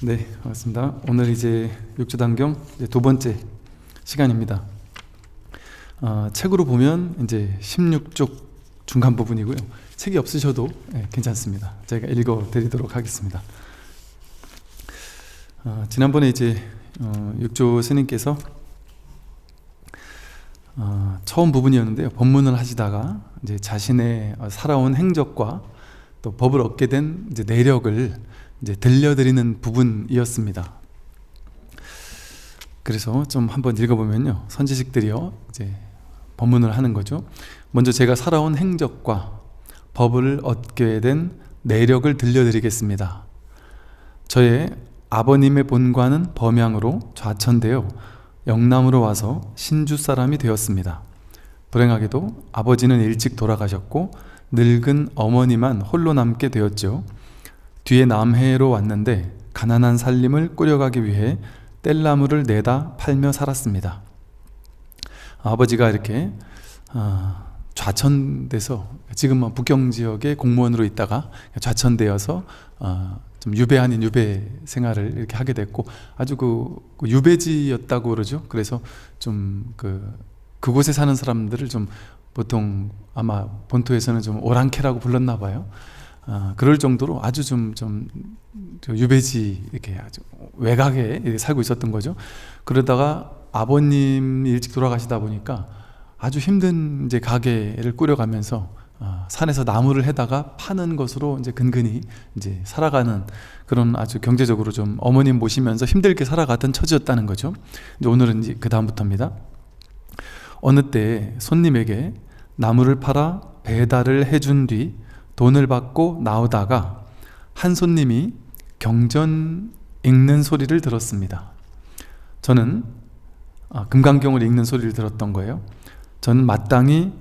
네, 반갑습니다. 오늘 이제 육조단경 두 번째 시간입니다. 책으로 보면 이제 16쪽 중간 부분이고요. 책이 없으셔도 괜찮습니다. 제가 읽어 드리도록 하겠습니다. 지난번에 이제 육조 스님께서 처음 부분이었는데요. 법문을 하시다가 이제 자신의 살아온 행적과 또 법을 얻게 된 이제 내력을 이제 들려드리는 부분이었습니다. 그래서 좀 한번 읽어보면요, 선지식들이요 이제 법문을 하는 거죠. 먼저 제가 살아온 행적과 법을 얻게 된 내력을 들려드리겠습니다. 저의 아버님의 본관은 범양으로 좌천되어 영남으로 와서 신주 사람이 되었습니다. 불행하게도 아버지는 일찍 돌아가셨고 늙은 어머니만 홀로 남게 되었죠. 뒤에 남해로 왔는데 가난한 살림을 꾸려가기 위해 뗄나무를 내다 팔며 살았습니다. 아버지가 이렇게 좌천돼서 지금은 북경 지역의 공무원으로 있다가 좌천되어서 좀 유배 아닌 유배 생활을 이렇게 하게 됐고, 아주 그 유배지였다고 그러죠. 그래서 좀 그곳에 사는 사람들을 좀 보통 아마 본토에서는 좀 오랑캐라고 불렀나 봐요. 그럴 정도로 아주 좀 유배지 이렇게 아주 외곽에 이렇게 살고 있었던 거죠. 그러다가 아버님이 일찍 돌아가시다 보니까 아주 힘든 이제 가게를 꾸려가면서 산에서 나무를 해다가 파는 것으로 이제 근근히 이제 살아가는 그런 아주 경제적으로 좀 어머님 모시면서 힘들게 살아갔던 처지였다는 거죠. 이제 오늘은 이제 그 다음부터입니다. 어느 때 손님에게 나무를 팔아 배달을 해준 뒤 돈을 받고 나오다가 한 손님이 경전 읽는 소리를 들었습니다. 저는 금강경을 읽는 소리를 들었던 거예요. 저는 마땅히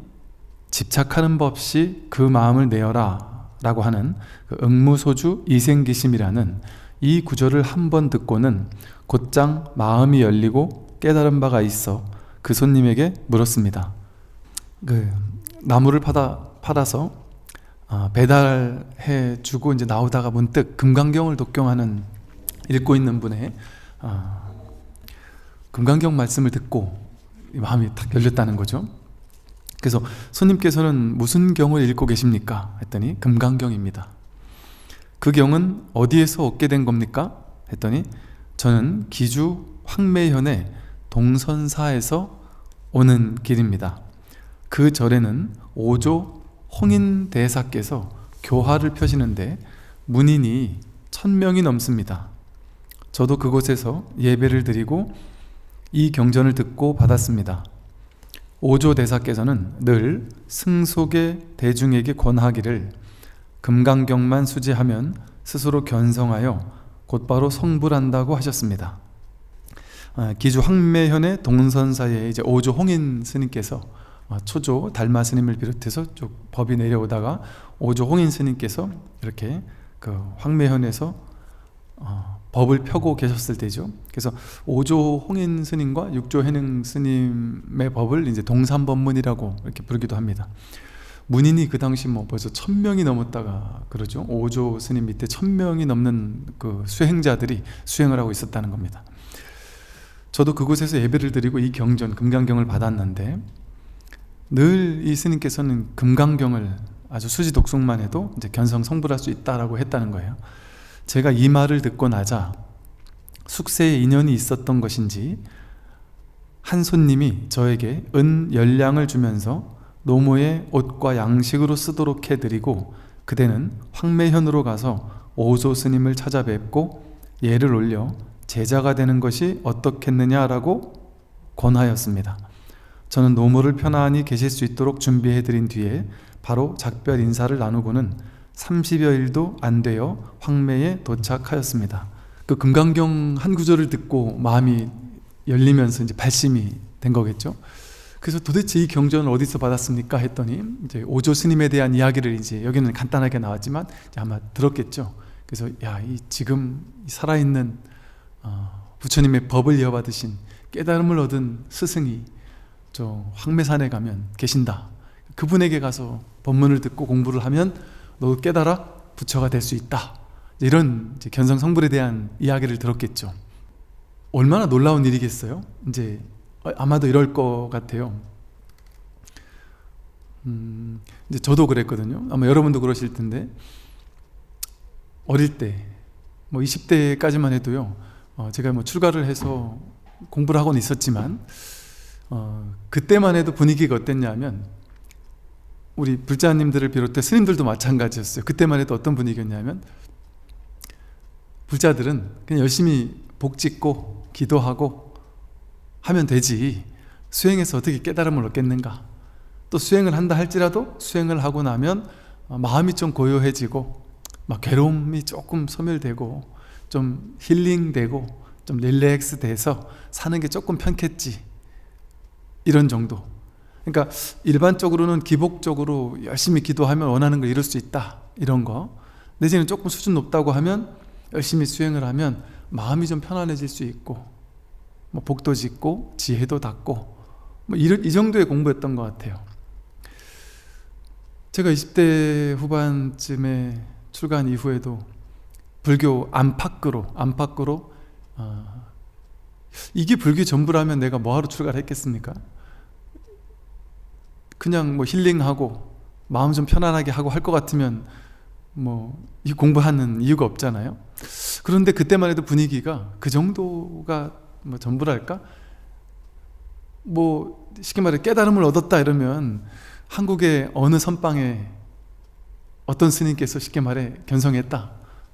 집착하는 법 없이 그 마음을 내어라 라고 하는 응무소주 이생기심이라는 이 구절을 한 번 듣고는 곧장 마음이 열리고 깨달은 바가 있어 그 손님에게 물었습니다. 나무를 팔아서 배달해 주고 이제 나오다가 문득 금강경을 독경하는 읽고 있는 분의 금강경 말씀을 듣고 마음이 탁 열렸다는 거죠. 그래서 손님께서는 무슨 경을 읽고 계십니까? 했더니 금강경입니다. 그 경은 어디에서 얻게 된 겁니까? 했더니 저는 기주 황매현의 동선사에서 오는 길입니다. 그 절에는 오조 홍인대사께서 교화를 펴시는데 문인이 1000명이 넘습니다. 저도 그곳에서 예배를 드리고 이 경전을 듣고 받았습니다. 오조 대사께서는 늘 승속의 대중에게 권하기를 금강경만 수지하면 스스로 견성하여 곧바로 성불한다고 하셨습니다. 기주 황매현의 동선사에 이제 오조 홍인 스님께서 초조 달마 스님을 비롯해서 쭉 법이 내려오다가 오조 홍인 스님께서 이렇게 황매현에서 법을 펴고 계셨을 때죠. 그래서 오조 홍인 스님과 육조 해능 스님의 법을 이제 동산법문이라고 이렇게 부르기도 합니다. 문인이 그 당시 벌써 1000명이 넘었다가 그러죠. 오조 스님 밑에 1000명이 넘는 그 수행자들이 수행을 하고 있었다는 겁니다. 저도 그곳에서 예배를 드리고 이 경전 금강경을 받았는데 늘 이 스님께서는 금강경을 아주 수지 독송만 해도 이제 견성 성불할 수 있다라고 했다는 거예요. 제가 이 말을 듣고 나자 숙세에 인연이 있었던 것인지 한 손님이 저에게 은 10량을 주면서 노모의 옷과 양식으로 쓰도록 해드리고 그대는 황매현으로 가서 오조 스님을 찾아뵙고 예를 올려 제자가 되는 것이 어떻겠느냐라고 권하였습니다. 저는 노모를 편안히 계실 수 있도록 준비해드린 뒤에 바로 작별 인사를 나누고는 30여일도 안 되어 황매에 도착하였습니다. 그 금강경 한 구절을 듣고 마음이 열리면서 이제 발심이 된 거겠죠. 그래서 도대체 이 경전을 어디서 받았습니까? 했더니 이제 오조 스님에 대한 이야기를 이제 여기는 간단하게 나왔지만 이제 아마 들었겠죠. 그래서 이 지금 살아있는 부처님의 법을 이어받으신 깨달음을 얻은 스승이 저 황매산에 가면 계신다. 그분에게 가서 법문을 듣고 공부를 하면 너도 깨달아 부처가 될 수 있다. 이런 이제 견성 성불에 대한 이야기를 들었겠죠. 얼마나 놀라운 일이겠어요? 이제 아마도 이럴 것 같아요. 이제 저도 그랬거든요. 아마 여러분도 그러실 텐데, 어릴 때, 뭐 20대까지만 해도요, 제가 뭐 출가를 해서 공부를 하고는 있었지만, 그때만 해도 분위기가 어땠냐면, 우리 불자님들을 비롯해 스님들도 마찬가지였어요. 그때만 해도 어떤 분위기였냐면, 불자들은 그냥 열심히 복 짓고 기도하고 하면 되지, 수행해서 어떻게 깨달음을 얻겠는가. 또 수행을 한다 할지라도 수행을 하고 나면 마음이 좀 고요해지고 막 괴로움이 조금 소멸되고 좀 힐링되고 좀 릴렉스 돼서 사는 게 조금 편겠지, 이런 정도. 그러니까 일반적으로는 기복적으로 열심히 기도하면 원하는 걸 이룰 수 있다, 이런 거. 내지는 조금 수준 높다고 하면 열심히 수행을 하면 마음이 좀 편안해질 수 있고, 뭐 복도 짓고 지혜도 닦고, 뭐 이 정도의 공부였던 것 같아요. 제가 20대 후반쯤에 출가한 이후에도 불교 안팎으로 이게 불교 전부라면 내가 뭐하러 출가를 했겠습니까? 그냥 뭐 힐링하고 마음 좀 편안하게 하고 할 것 같으면 뭐 이 공부하는 이유가 없잖아요. 그런데 그때만 해도 분위기가 그 정도가 뭐 전부랄까? 뭐 쉽게 말해 깨달음을 얻었다 이러면 한국의 어느 선방에 어떤 스님께서 쉽게 말해 견성했다,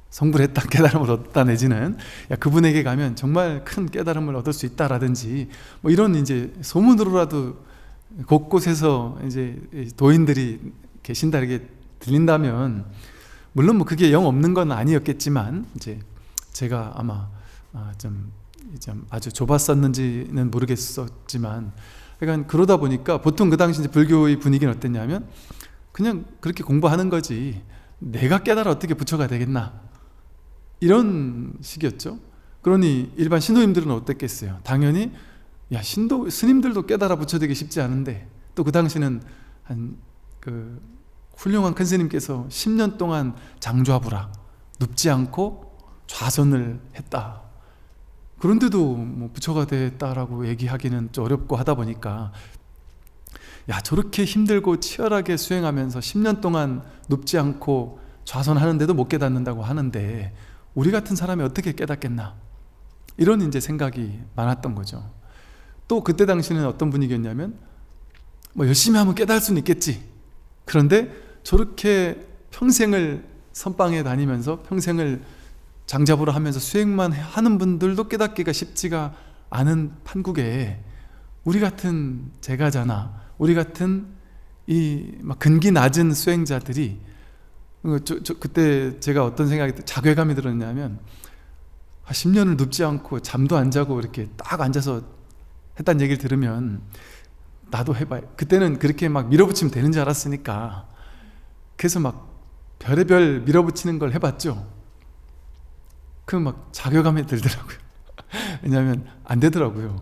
성불했다, 깨달음을 얻었다, 내지는 야 그분에게 가면 정말 큰 깨달음을 얻을 수 있다라든지 뭐 이런 이제 소문으로라도 곳곳에서 이제 도인들이 계신다 이렇게 들린다면, 물론 뭐 그게 영 없는 건 아니었겠지만 이제 제가 아마 좀 아주 좁았었는지는 모르겠었지만, 그러니까 그러다 보니까 보통 그 당시 이제 불교의 분위기는 어땠냐면 그냥 그렇게 공부하는 거지 내가 깨달아 어떻게 부처가 되겠나, 이런 식이었죠. 그러니 일반 신도님들은 어땠겠어요? 당연히 야 스님들도 깨달아 부처 되기 쉽지 않은데, 또 그 당시는 훌륭한 큰 스님께서 10년 동안 장좌부라 눕지 않고 좌선을 했다. 그런데도 뭐 부처가 됐다라고 얘기하기는 좀 어렵고 하다 보니까, 야 저렇게 힘들고 치열하게 수행하면서 10년 동안 눕지 않고 좌선하는데도 못 깨닫는다고 하는데 우리 같은 사람이 어떻게 깨닫겠나, 이런 이제 생각이 많았던 거죠. 또 그때 당시는 어떤 분위기였냐면 뭐 열심히 하면 깨달을 수는 있겠지, 그런데 저렇게 평생을 선방에 다니면서 평생을 장자부를 하면서 수행만 하는 분들도 깨닫기가 쉽지가 않은 판국에 우리 같은 제가자나 우리 같은 이 막 근기 낮은 수행자들이 그때 제가 어떤 생각이 자괴감이 들었냐면 10년을 눕지 않고 잠도 안 자고 이렇게 딱 앉아서 했다는 얘기를 들으면 나도 해봐요. 그때는 그렇게 막 밀어붙이면 되는 줄 알았으니까 그래서 막 별의별 밀어붙이는 걸 해봤죠. 그 막 자괴감이 들더라고요. 왜냐하면 안 되더라고요.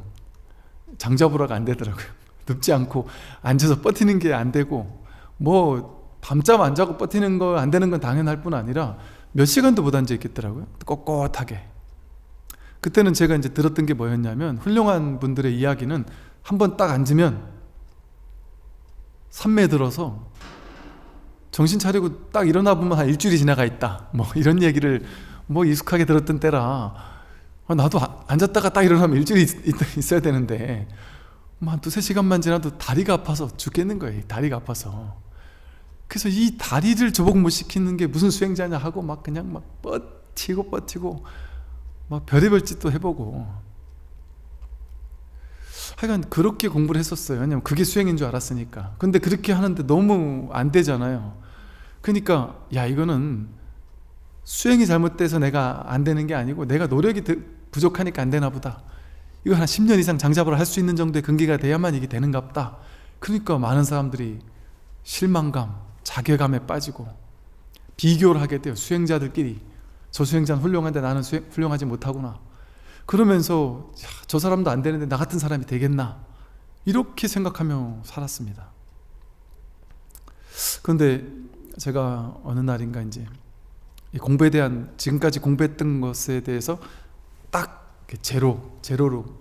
장자부라가 안 되더라고요. 눕지 않고 앉아서 버티는 게 안 되고, 뭐 밤잠 안 자고 버티는 거 안 되는 건 당연할 뿐 아니라 몇 시간도 못 앉아 있겠더라고요. 꼿꼿하게. 그때는 제가 이제 들었던 게 뭐였냐면, 훌륭한 분들의 이야기는 한번 딱 앉으면 산매 들어서 정신 차리고 딱 일어나 보면 한 일주일이 지나가 있다, 뭐 이런 얘기를 뭐 익숙하게 들었던 때라 나도 앉았다가 딱 일어나면 일주일이 있어야 되는데 뭐 한 두세 시간만 지나도 다리가 아파서 죽겠는 거예요. 다리가 아파서. 그래서 이 다리를 조복 못 시키는 게 무슨 수행자냐 하고 막 그냥 막 버티고 막 별의별 짓도 해보고, 하여간 그렇게 공부를 했었어요. 왜냐면 그게 수행인 줄 알았으니까. 근데 그렇게 하는데 너무 안 되잖아요. 그러니까 야 이거는 수행이 잘못돼서 내가 안 되는 게 아니고 내가 노력이 부족하니까 안 되나 보다. 이거 한 10년 이상 장잡을 할 수 있는 정도의 근기가 돼야만 이게 되는가 보다. 그러니까 많은 사람들이 실망감, 자괴감에 빠지고 비교를 하게 돼요. 수행자들끼리. 저 수행자는 훌륭한데 나는 훌륭하지 못하구나. 그러면서 저 사람도 안 되는데 나 같은 사람이 되겠나, 이렇게 생각하며 살았습니다. 그런데 제가 어느 날인가 이제 이 공부에 대한, 지금까지 공부했던 것에 대해서 딱 제로로,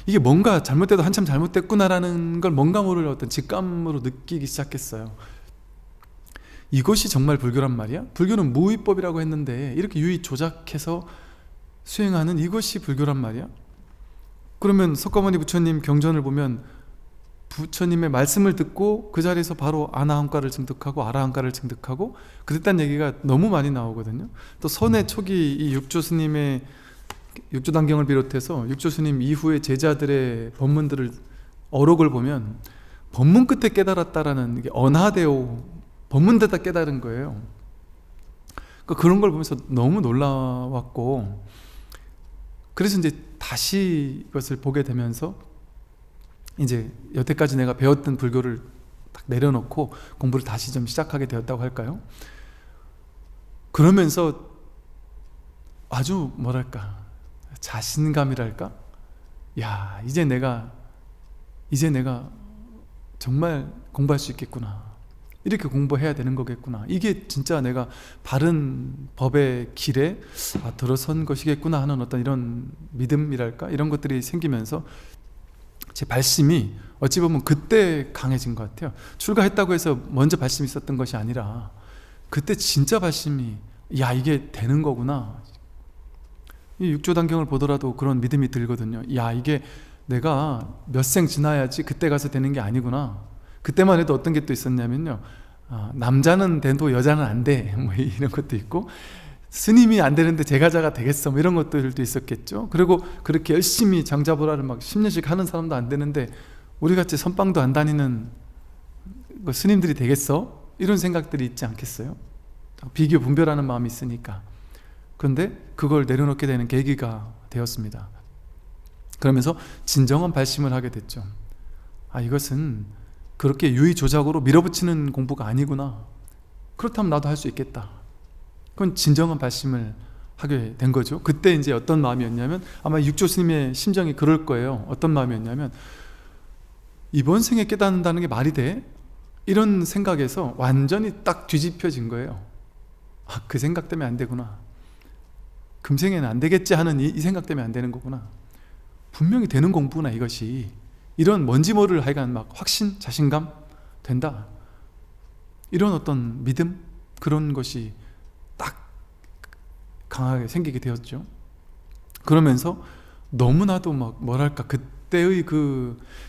이게 뭔가 잘못돼도 한참 잘못됐구나라는 걸 뭔가 모를 어떤 직감으로 느끼기 시작했어요. 이것이 정말 불교란 말이야? 불교는 무위법이라고 했는데 이렇게 유의 조작해서 수행하는 이것이 불교란 말이야? 그러면 석가모니 부처님 경전을 보면 부처님의 말씀을 듣고 그 자리에서 바로 아나함가를 증득하고 아라함가를 증득하고 그랬다는 얘기가 너무 많이 나오거든요. 또 선의 초기 이 육조 스님의 육조단경을 비롯해서 육조 스님 이후의 제자들의 법문들을, 어록을 보면 법문 끝에 깨달았다라는, 이게 언하대오 법문대다 깨달은 거예요. 그러니까 그런 걸 보면서 너무 놀라웠고, 그래서 이제 다시 이것을 보게 되면서 이제 여태까지 내가 배웠던 불교를 딱 내려놓고 공부를 다시 좀 시작하게 되었다고 할까요? 그러면서 아주 뭐랄까, 자신감이랄까? 야, 이제 내가 정말 공부할 수 있겠구나, 이렇게 공부해야 되는 거겠구나, 이게 진짜 내가 바른 법의 길에 들어선 것이겠구나 하는 어떤 이런 믿음이랄까, 이런 것들이 생기면서 제 발심이 어찌 보면 그때 강해진 것 같아요. 출가했다고 해서 먼저 발심이 있었던 것이 아니라 그때 진짜 발심이, 야, 이게 되는 거구나. 이 육조단경을 보더라도 그런 믿음이 들거든요. 야, 이게 내가 몇 생 지나야지 그때 가서 되는 게 아니구나. 그때만 해도 어떤 게 또 있었냐면요, 남자는 돼도 여자는 안 돼, 뭐 이런 것도 있고, 스님이 안 되는데 제가자가 되겠어, 뭐 이런 것들도 있었겠죠. 그리고 그렇게 열심히 장자보라를 막 10년씩 하는 사람도 안 되는데 우리같이 선방도 안 다니는 스님들이 되겠어? 이런 생각들이 있지 않겠어요? 비교 분별하는 마음이 있으니까. 그런데 그걸 내려놓게 되는 계기가 되었습니다. 그러면서 진정한 발심을 하게 됐죠. 이것은 그렇게 유의조작으로 밀어붙이는 공부가 아니구나. 그렇다면 나도 할 수 있겠다. 그건 진정한 발심을 하게 된 거죠. 그때 이제 어떤 마음이었냐면, 아마 육조 스님의 심정이 그럴 거예요. 어떤 마음이었냐면, 이번 생에 깨닫는다는 게 말이 돼? 이런 생각에서 완전히 딱 뒤집혀진 거예요. 그 생각 때문에 안 되구나. 금생에는 안 되겠지 하는 이 생각 때문에 안 되는 거구나. 분명히 되는 공부구나, 이것이. 이런 뭔지 모를 하여간 막 확신, 자신감 된다. 이런 어떤 믿음, 그런 것이 딱 강하게 생기게 되었죠. 그러면서 너무나도 막 뭐랄까, 그때의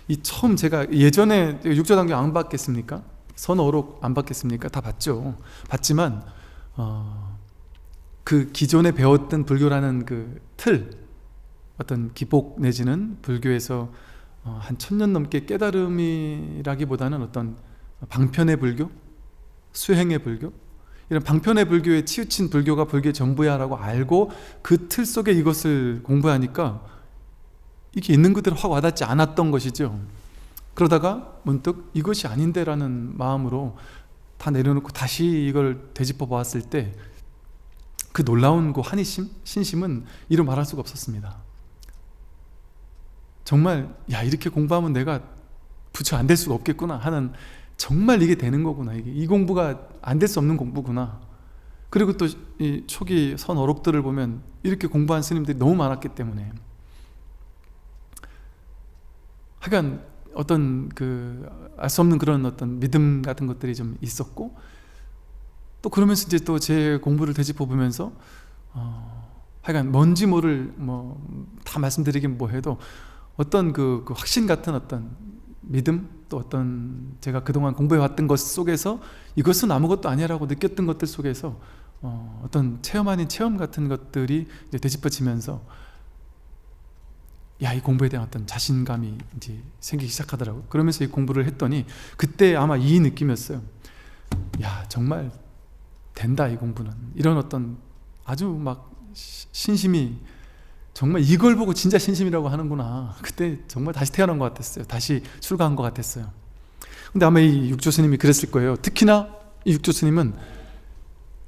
이 처음, 제가 예전에 육조단경 안 받겠습니까? 선어록 안 받겠습니까? 다 받죠. 받지만 그 기존에 배웠던 불교라는 그 틀, 어떤 기복 내지는 불교에서 한 1000년 넘게 깨달음이라기보다는 어떤 방편의 불교, 수행의 불교, 이런 방편의 불교에 치우친 불교가 불교의 전부야 라고 알고 그 틀 속에 이것을 공부하니까 이게 있는 그대로 확 와닿지 않았던 것이죠. 그러다가 문득 이것이 아닌데 라는 마음으로 다 내려놓고 다시 이걸 되짚어 보았을 때 그 놀라운 그 환희심, 신심은 이루 말할 수가 없었습니다. 정말, 야, 이렇게 공부하면 내가 부처 안 될 수가 없겠구나 하는, 정말 이게 되는 거구나, 이 공부가 안 될 수 없는 공부구나. 그리고 또 이 초기 선어록들을 보면 이렇게 공부한 스님들이 너무 많았기 때문에, 하여간 어떤 알 수 없는 그런 어떤 믿음 같은 것들이 좀 있었고, 또 그러면서 이제 또 제 공부를 되짚어 보면서 하여간 뭔지 모를, 뭐 다 말씀드리긴 뭐해도 어떤 그 확신 같은 어떤 믿음, 또 어떤 제가 그동안 공부해왔던 것 속에서 이것은 아무것도 아니라고 느꼈던 것들 속에서 어떤 체험 아닌 체험 같은 것들이 이제 되짚어지면서, 야, 이 공부에 대한 어떤 자신감이 이제 생기기 시작하더라고요. 그러면서 이 공부를 했더니 그때 아마 이 느낌이었어요. 야, 정말 된다, 이 공부는. 이런 어떤 아주 막 신심이, 정말 이걸 보고 진짜 신심이라고 하는구나. 그때 정말 다시 태어난 것 같았어요. 다시 출가한 것 같았어요. 근데 아마 이 육조 스님이 그랬을 거예요. 특히나 이 육조 스님은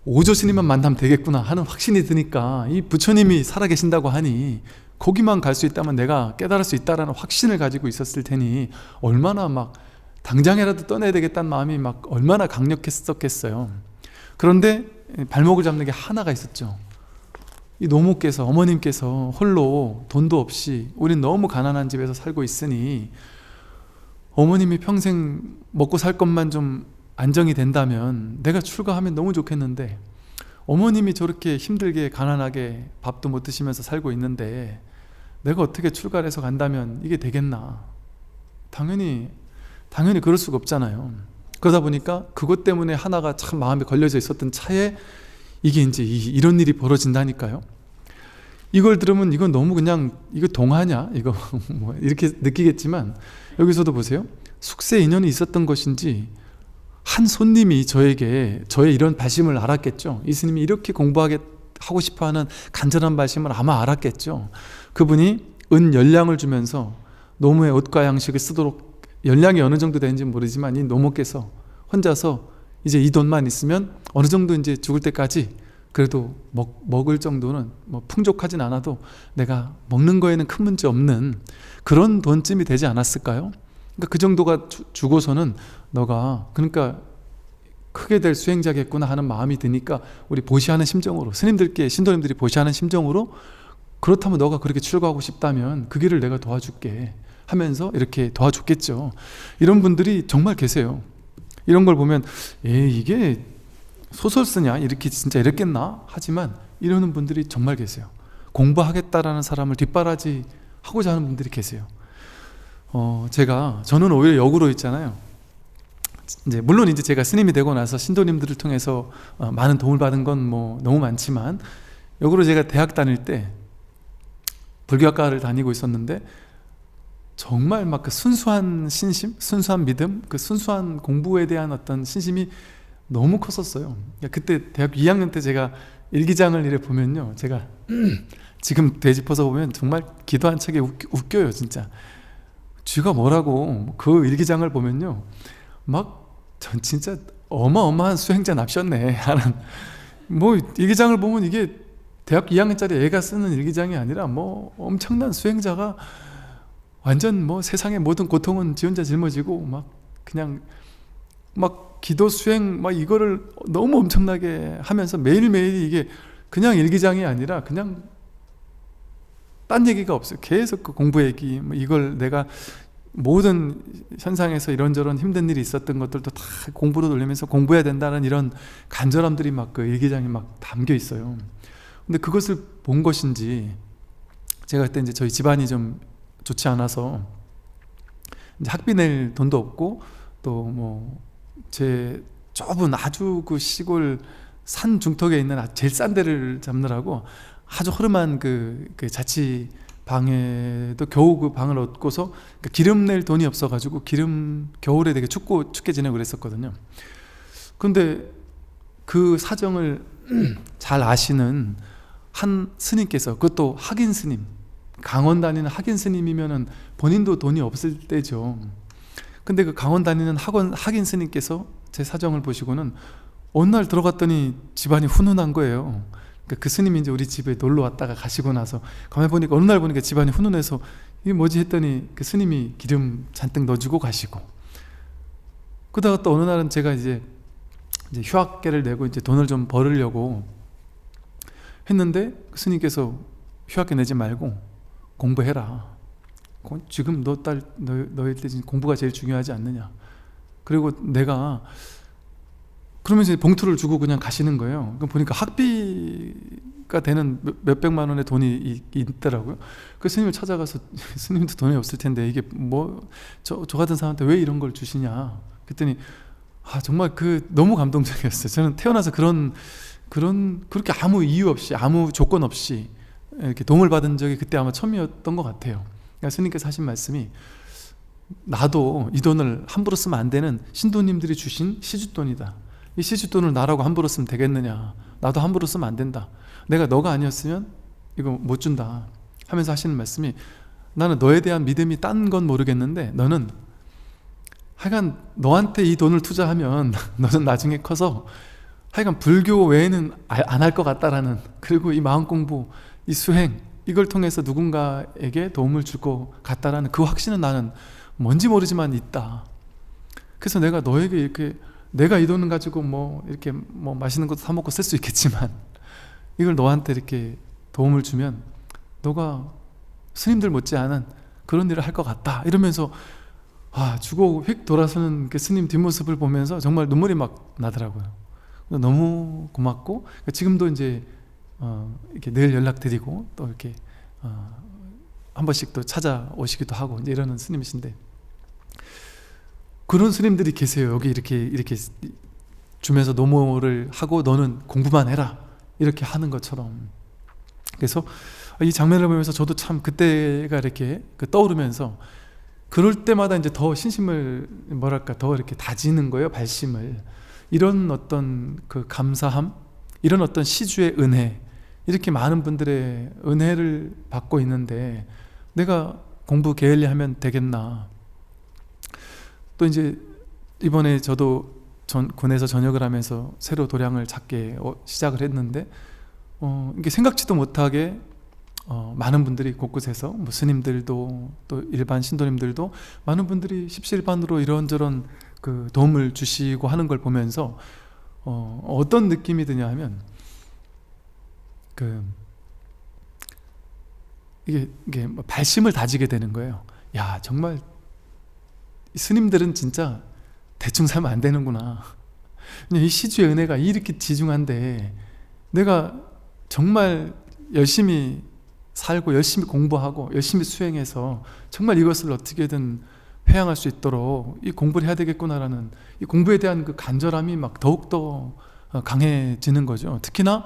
오조 스님만 만나면 되겠구나 하는 확신이 드니까, 이 부처님이 살아계신다고 하니 거기만 갈 수 있다면 내가 깨달을 수 있다라는 확신을 가지고 있었을 테니 얼마나 막 당장이라도 떠나야 되겠다는 마음이 막 얼마나 강력했었겠어요. 그런데 발목을 잡는 게 하나가 있었죠. 이 노모께서, 어머님께서 홀로 돈도 없이 우린 너무 가난한 집에서 살고 있으니 어머님이 평생 먹고 살 것만 좀 안정이 된다면 내가 출가하면 너무 좋겠는데 어머님이 저렇게 힘들게 가난하게 밥도 못 드시면서 살고 있는데 내가 어떻게 출가를 해서 간다면 이게 되겠나. 당연히 그럴 수가 없잖아요. 그러다 보니까 그것 때문에 하나가 참 마음에 걸려져 있었던 차에 이게 이제 이런 일이 벌어진다니까요. 이걸 들으면 이건 너무 그냥 이거 동화냐 이거 뭐 이렇게 느끼겠지만 여기서도 보세요. 숙세 인연이 있었던 것인지 한 손님이 저에게 저의 이런 발심을 알았겠죠. 이 스님이 이렇게 하고 싶어하는 간절한 발심을 아마 알았겠죠. 그분이 은 열량을 주면서 노무의 옷과 양식을 쓰도록, 열량이 어느 정도 되는지 모르지만 이 노모께서 혼자서 이제 이 돈만 있으면 어느 정도 이제 죽을 때까지 그래도 먹을 정도는 뭐 풍족하진 않아도 내가 먹는 거에는 큰 문제 없는 그런 돈쯤이 되지 않았을까요? 그러니까 그 정도가 주고서는 너가 그러니까 크게 될 수행자겠구나 하는 마음이 드니까 우리 보시하는 심정으로, 스님들께 신도님들이 보시하는 심정으로 그렇다면 너가 그렇게 출가하고 싶다면 그 길을 내가 도와줄게 하면서 이렇게 도와줬겠죠. 이런 분들이 정말 계세요. 이런 걸 보면 이게 소설 쓰냐 이렇게 진짜 이랬겠나 하지만 이러는 분들이 정말 계세요. 공부하겠다라는 사람을 뒷바라지 하고자 하는 분들이 계세요. 저는 오히려 역으로 있잖아요. 이제 물론 이제 제가 스님이 되고 나서 신도님들을 통해서 많은 도움을 받은 건 뭐 너무 많지만 역으로 제가 대학 다닐 때 불교학과를 다니고 있었는데 정말 막 그 순수한 신심, 순수한 믿음, 그 순수한 공부에 대한 어떤 신심이 너무 컸었어요. 그때 대학 2학년 때 제가 일기장을 이래 보면요, 제가 지금 되짚어서 보면 정말 기도한 척에 웃겨요 진짜. 쥐가 뭐라고 그 일기장을 보면요 막 전 진짜 어마어마한 수행자 납셨네 하는, 뭐 일기장을 보면 이게 대학 2학년짜리 애가 쓰는 일기장이 아니라 뭐 엄청난 수행자가 완전 뭐 세상의 모든 고통은 지 혼자 짊어지고 막 그냥 막 기도 수행 막 이거를 너무 엄청나게 하면서 매일매일 이게 그냥 일기장이 아니라 그냥 딴 얘기가 없어요. 계속 그 공부 얘기, 뭐 이걸 내가 모든 현상에서 이런저런 힘든 일이 있었던 것들도 다 공부로 돌리면서 공부해야 된다는 이런 간절함들이 막 그 일기장에 막 담겨 있어요. 근데 그것을 본 것인지 제가 그때 이제 저희 집안이 좀 좋지 않아서 이제 학비 낼 돈도 없고 또 뭐 제 좁은 아주 그 시골 산 중턱에 있는 제일 싼 데를 잡느라고 아주 허름한 그 자취 방에도 겨우 그 방을 얻고서 기름 낼 돈이 없어가지고 겨울에 되게 춥게 지내고 그랬었거든요. 근데 그 사정을 잘 아시는 한 스님께서, 그것도 학인 스님, 강원 다니는 학인 스님이면은 본인도 돈이 없을 때죠. 근데 그 강원 다니는 학인 스님께서 제 사정을 보시고는 어느 날 들어갔더니 집안이 훈훈한 거예요. 그 스님이 이제 우리 집에 놀러 왔다가 가시고 나서 가만히 보니까 어느 날 보니까 집안이 훈훈해서 이게 뭐지 했더니 그 스님이 기름 잔뜩 넣어주고 가시고, 그러다가 또 어느 날은 제가 이제 휴학계를 내고 이제 돈을 좀 벌으려고 했는데 그 스님께서 휴학계 내지 말고 공부해라. 지금 너희 때 공부가 제일 중요하지 않느냐. 그리고 내가 그러면서 봉투를 주고 그냥 가시는 거예요. 그럼 보니까 학비가 되는 몇백만 원의 돈이 있더라고요. 그 스님을 찾아가서 스님도 돈이 없을 텐데 이게 뭐 저 같은 사람한테 왜 이런 걸 주시냐 그랬더니 정말 너무 감동적이었어요. 저는 태어나서 그렇게 아무 이유 없이 아무 조건 없이 이렇게 도움을 받은 적이 그때 아마 처음이었던 것 같아요. 그러니까 스님께서 하신 말씀이, 나도 이 돈을 함부로 쓰면 안 되는 신도님들이 주신 시주돈이다. 이 시주돈을 나라고 함부로 쓰면 되겠느냐. 나도 함부로 쓰면 안 된다. 내가 너가 아니었으면 이거 못 준다 하면서 하시는 말씀이, 나는 너에 대한 믿음이 딴 건 모르겠는데 너는 하여간 너한테 이 돈을 투자하면 너는 나중에 커서 하여간 불교 외에는 안 할 것 같다라는, 그리고 이 마음 공부, 이 수행, 이걸 통해서 누군가에게 도움을 줄 것 같다라는 그 확신은 나는 뭔지 모르지만 있다. 그래서 내가 너에게 이렇게 내가 이 돈을 가지고 뭐 이렇게 뭐 맛있는 것도 사 먹고 쓸 수 있겠지만 이걸 너한테 이렇게 도움을 주면 너가 스님들 못지않은 그런 일을 할 것 같다 이러면서 주고 휙 돌아서는 그 스님 뒷모습을 보면서 정말 눈물이 막 나더라고요. 너무 고맙고 지금도 이제 이렇게 늘 연락드리고 또 이렇게 한 번씩 또 찾아오시기도 하고 이제 이러는 스님이신데, 그런 스님들이 계세요. 여기 이렇게 주면서 노모를 하고 너는 공부만 해라 이렇게 하는 것처럼. 그래서 이 장면을 보면서 저도 참 그때가 이렇게 떠오르면서 그럴 때마다 이제 더 신심을 더 이렇게 다지는 거예요. 발심을. 이런 어떤 그 감사함, 이런 어떤 시주의 은혜, 이렇게 많은 분들의 은혜를 받고 있는데 내가 공부 게을리하면 되겠나. 또 이제 이번에 저도 군에서 전역을 하면서 새로 도량을 찾게 시작을 했는데 이게 생각지도 못하게 많은 분들이 곳곳에서 뭐 스님들도 또 일반 신도님들도 많은 분들이 십시일반으로 이런저런 그 도움을 주시고 하는 걸 보면서 어떤 느낌이 드냐 하면 이게 뭐 발심을 다지게 되는 거예요. 야, 정말 스님들은 진짜 대충 살면 안 되는구나. 이 시주의 은혜가 이렇게 지중한데 내가 정말 열심히 살고 열심히 공부하고 열심히 수행해서 정말 이것을 어떻게든 회양할 수 있도록 이 공부를 해야 되겠구나라는 이 공부에 대한 그 간절함이 막 더욱더 강해지는 거죠. 특히나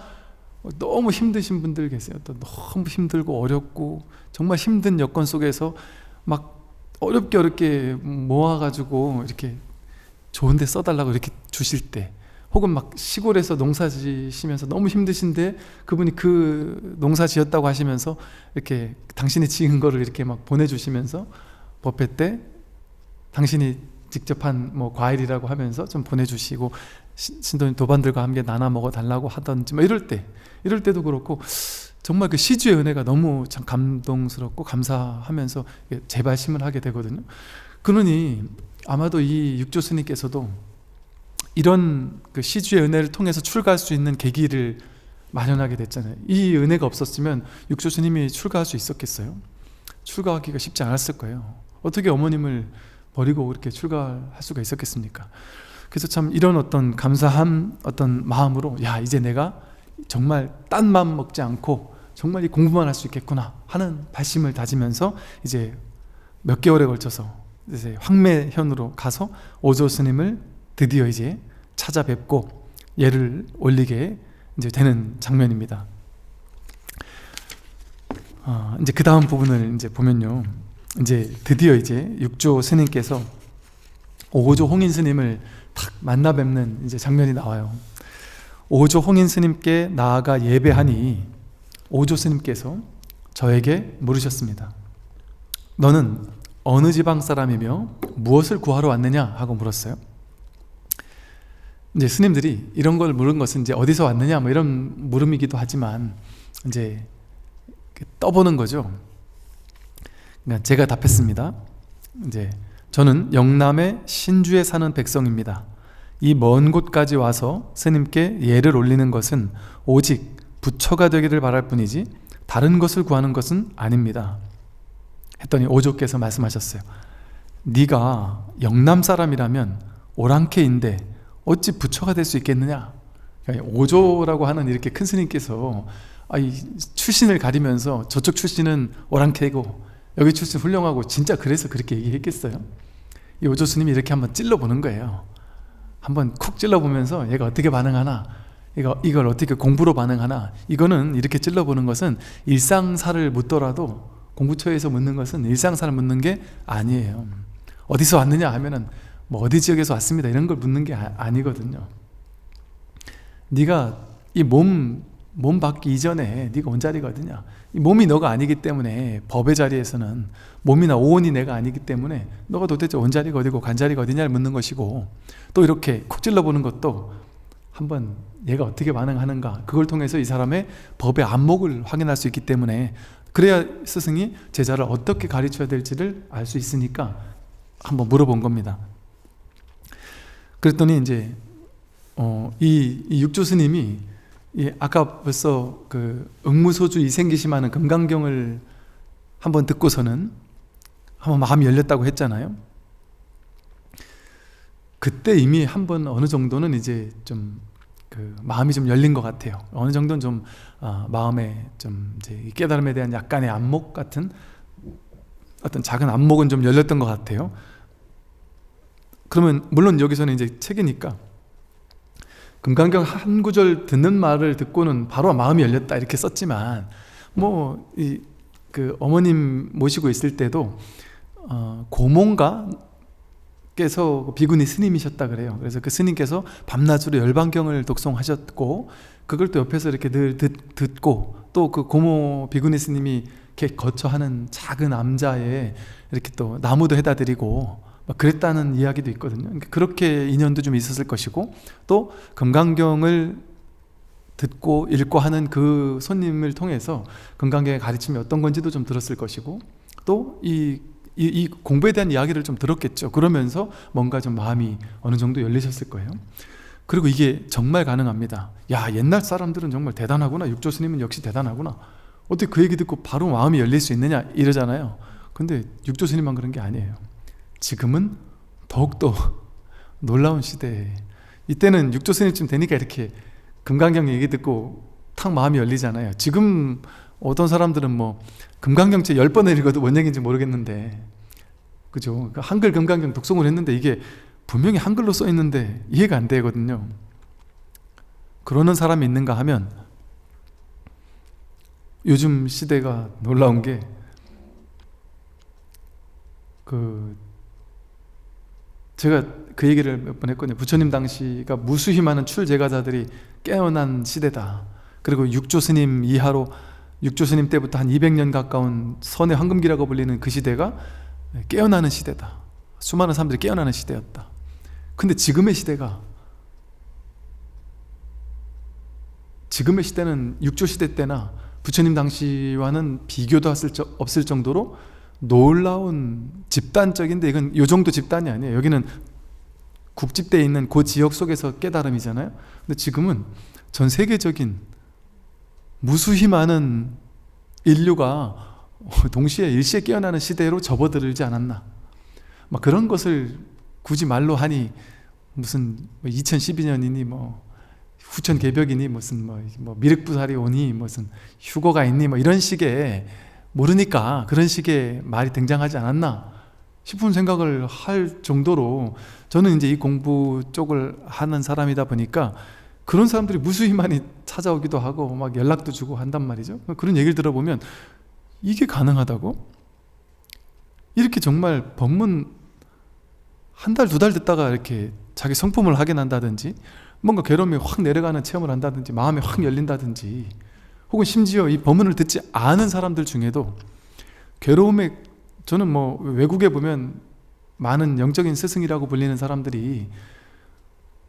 너무 힘드신 분들 계세요. 또 너무 힘들고 어렵고 정말 힘든 여건 속에서 막 어렵게 모아가지고 이렇게 좋은데 써달라고 이렇게 주실 때, 혹은 막 시골에서 농사 지시면서 너무 힘드신데 그분이 그 농사 지었다고 하시면서 이렇게 당신이 지은 거를 이렇게 막 보내주시면서 법회 때 당신이 직접 한 뭐 과일이라고 하면서 좀 보내주시고 신도님 도반들과 함께 나눠 먹어 달라고 하던지 뭐 이럴 때도 그렇고 정말 그 시주의 은혜가 너무 참 감동스럽고 감사하면서 재발심을 하게 되거든요. 그러니 아마도 이 육조 스님께서도 이런 그 시주의 은혜를 통해서 출가할 수 있는 계기를 마련하게 됐잖아요. 이 은혜가 없었으면 육조 스님이 출가할 수 있었겠어요? 출가하기가 쉽지 않았을 거예요. 어떻게 어머님을 버리고 그렇게 출가할 수가 있었겠습니까? 그래서 참 이런 어떤 감사한 어떤 마음으로 이제 내가 정말 딴 맘 먹지 않고 정말 이 공부만 할 수 있겠구나 하는 발심을 다지면서 이제 몇 개월에 걸쳐서 이제 황매현으로 가서 오조 스님을 드디어 이제 찾아뵙고 예를 올리게 이제 되는 장면입니다. 이제 그 다음 부분을 이제 보면요, 이제 드디어 이제 육조 스님께서 오조 홍인 스님을 탁 만나 뵙는 이제 장면이 나와요. 오조 홍인 스님께 나아가 예배하니 오조 스님께서 저에게 물으셨습니다. 너는 어느 지방 사람이며 무엇을 구하러 왔느냐 하고 물었어요. 이제 스님들이 이런 걸 물은 것은 이제 어디서 왔느냐 뭐 이런 물음이기도 하지만 이제 떠보는 거죠. 그러니까 제가 답했습니다. 이제 저는 영남의 신주에 사는 백성입니다. 이 먼 곳까지 와서 스님께 예를 올리는 것은 오직 부처가 되기를 바랄 뿐이지 다른 것을 구하는 것은 아닙니다. 했더니 오조께서 말씀하셨어요. 네가 영남 사람이라면 오랑캐인데 어찌 부처가 될 수 있겠느냐. 그러니까 오조라고 하는 이렇게 큰 스님께서 이 출신을 가리면서 저쪽 출신은 오랑캐고 여기 출신 훌륭하고 진짜 그래서 그렇게 얘기했겠어요? 이 오조 스님이 이렇게 한번 찔러보는 거예요. 한번 쿡 찔러보면서 얘가 어떻게 반응하나, 이걸 어떻게 공부로 반응하나. 이거는 이렇게 찔러보는 것은 일상사를 묻더라도 공부처에서 묻는 것은 일상사를 묻는 게 아니에요. 어디서 왔느냐 하면은 뭐 어디 지역에서 왔습니다 이런 걸 묻는 게 아니거든요. 네가 이 몸 받기 이전에 네가 온 자리가 어디냐. 이 몸이 너가 아니기 때문에 법의 자리에서는 몸이나 오온이 내가 아니기 때문에 너가 도대체 온 자리가 어디고 간 자리가 어디냐를 묻는 것이고, 또 이렇게 콕 찔러보는 것도 한번 얘가 어떻게 반응하는가, 그걸 통해서 이 사람의 법의 안목을 확인할 수 있기 때문에, 그래야 스승이 제자를 어떻게 가르쳐야 될지를 알 수 있으니까 한번 물어본 겁니다. 그랬더니 이제 이 육조 스님이 아까 벌써 그 응무소주 이생기심하는 금강경을 한번 듣고서는 한번 마음이 열렸다고 했잖아요. 그때 이미 한번 어느 정도는 이제 좀 그 마음이 좀 열린 것 같아요. 어느 정도는 좀 마음에 좀 이제 깨달음에 대한 약간의 안목 같은 어떤 작은 안목은 좀 열렸던 것 같아요. 그러면 물론 여기서는 이제 책이니까 금강경 한 구절 듣는 말을 듣고는 바로 마음이 열렸다 이렇게 썼지만 뭐 그 어머님 모시고 있을 때도 고몽가 께서 비구니 스님이셨다 그래요. 그래서 그 스님께서 밤낮으로 열반경을 독송하셨고 그걸 또 옆에서 이렇게 늘 듣고 또 그 고모 비구니 스님이 이렇게 거처하는 작은 암자에 이렇게 또 나무도 해다 드리고 막 그랬다는 이야기도 있거든요. 그렇게 인연도 좀 있었을 것이고 또 금강경을 듣고 읽고 하는 그 손님을 통해서 금강경의 가르침이 어떤 건지도 좀 들었을 것이고 또 이 공부에 대한 이야기를 좀 들었겠죠. 그러면서 뭔가 좀 마음이 어느 정도 열리셨을 거예요. 그리고 이게 정말 가능합니다. 야, 옛날 사람들은 정말 대단하구나. 육조 스님은 역시 대단하구나. 어떻게 그 얘기 듣고 바로 마음이 열릴 수 있느냐 이러잖아요. 근데 육조 스님만 그런 게 아니에요. 지금은 더욱더 놀라운 시대에 이때는 육조 스님쯤 되니까 이렇게 금강경 얘기 듣고 탁 마음이 열리잖아요. 지금 어떤 사람들은 뭐 금강경책 10번을 읽어도 뭔 얘기인지 모르겠는데, 그죠? 한글 금강경 독송을 했는데 이게 분명히 한글로 써 있는데 이해가 안 되거든요. 그러는 사람이 있는가 하면 요즘 시대가 놀라운 게 제가 그 얘기를 몇 번 했거든요. 부처님 당시가 무수히 많은 출제가자들이 깨어난 시대다. 그리고 육조 스님 이하로 육조 스님 때부터 한 200년 가까운 선의 황금기라고 불리는 그 시대가 깨어나는 시대다. 수많은 사람들이 깨어나는 시대였다. 근데 지금의 시대는 육조 시대 때나 부처님 당시와는 비교도 없을 정도로 놀라운 집단적인데, 이건 요 정도 집단이 아니에요. 여기는 국집대에 있는 그 지역 속에서 깨달음이잖아요. 근데 지금은 전 세계적인 무수히 많은 인류가 동시에 일시에 깨어나는 시대로 접어들지 않았나. 막 그런 것을 굳이 말로 하니 무슨 2012년이니 뭐 후천 개벽이니 무슨 뭐 미륵부살이 오니 무슨 휴거가 있니 뭐 이런 식의, 모르니까 그런 식의 말이 등장하지 않았나 싶은 생각을 할 정도로, 저는 이제 이 공부 쪽을 하는 사람이다 보니까 그런 사람들이 무수히 많이 찾아오기도 하고 막 연락도 주고 한단 말이죠. 그런 얘기를 들어보면 이게 가능하다고? 이렇게 정말 법문 한 달, 두 달 듣다가 이렇게 자기 성품을 확인한다든지, 뭔가 괴로움이 확 내려가는 체험을 한다든지, 마음이 확 열린다든지, 혹은 심지어 이 법문을 듣지 않은 사람들 중에도 괴로움에, 저는 뭐 외국에 보면 많은 영적인 스승이라고 불리는 사람들이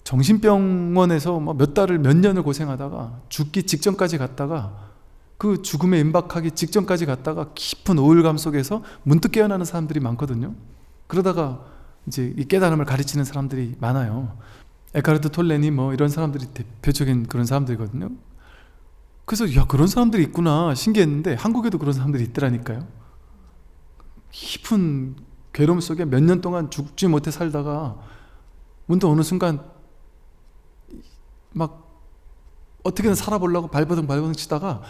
정신병원에서 몇 달을 몇 년을 고생하다가 죽기 직전까지 갔다가, 그 죽음에 임박하기 직전까지 갔다가 깊은 우울감 속에서 문득 깨어나는 사람들이 많거든요. 그러다가 이제 이 깨달음을 가르치는 사람들이 많아요. 에카르트 톨레니 뭐 이런 사람들이 대표적인 그런 사람들이거든요. 그래서 야, 그런 사람들이 있구나 신기했는데 한국에도 그런 사람들이 있더라니까요. 깊은 괴로움 속에 몇 년 동안 죽지 못해 살다가 문득 어느 순간 막 어떻게든 살아보려고 발버둥 치다가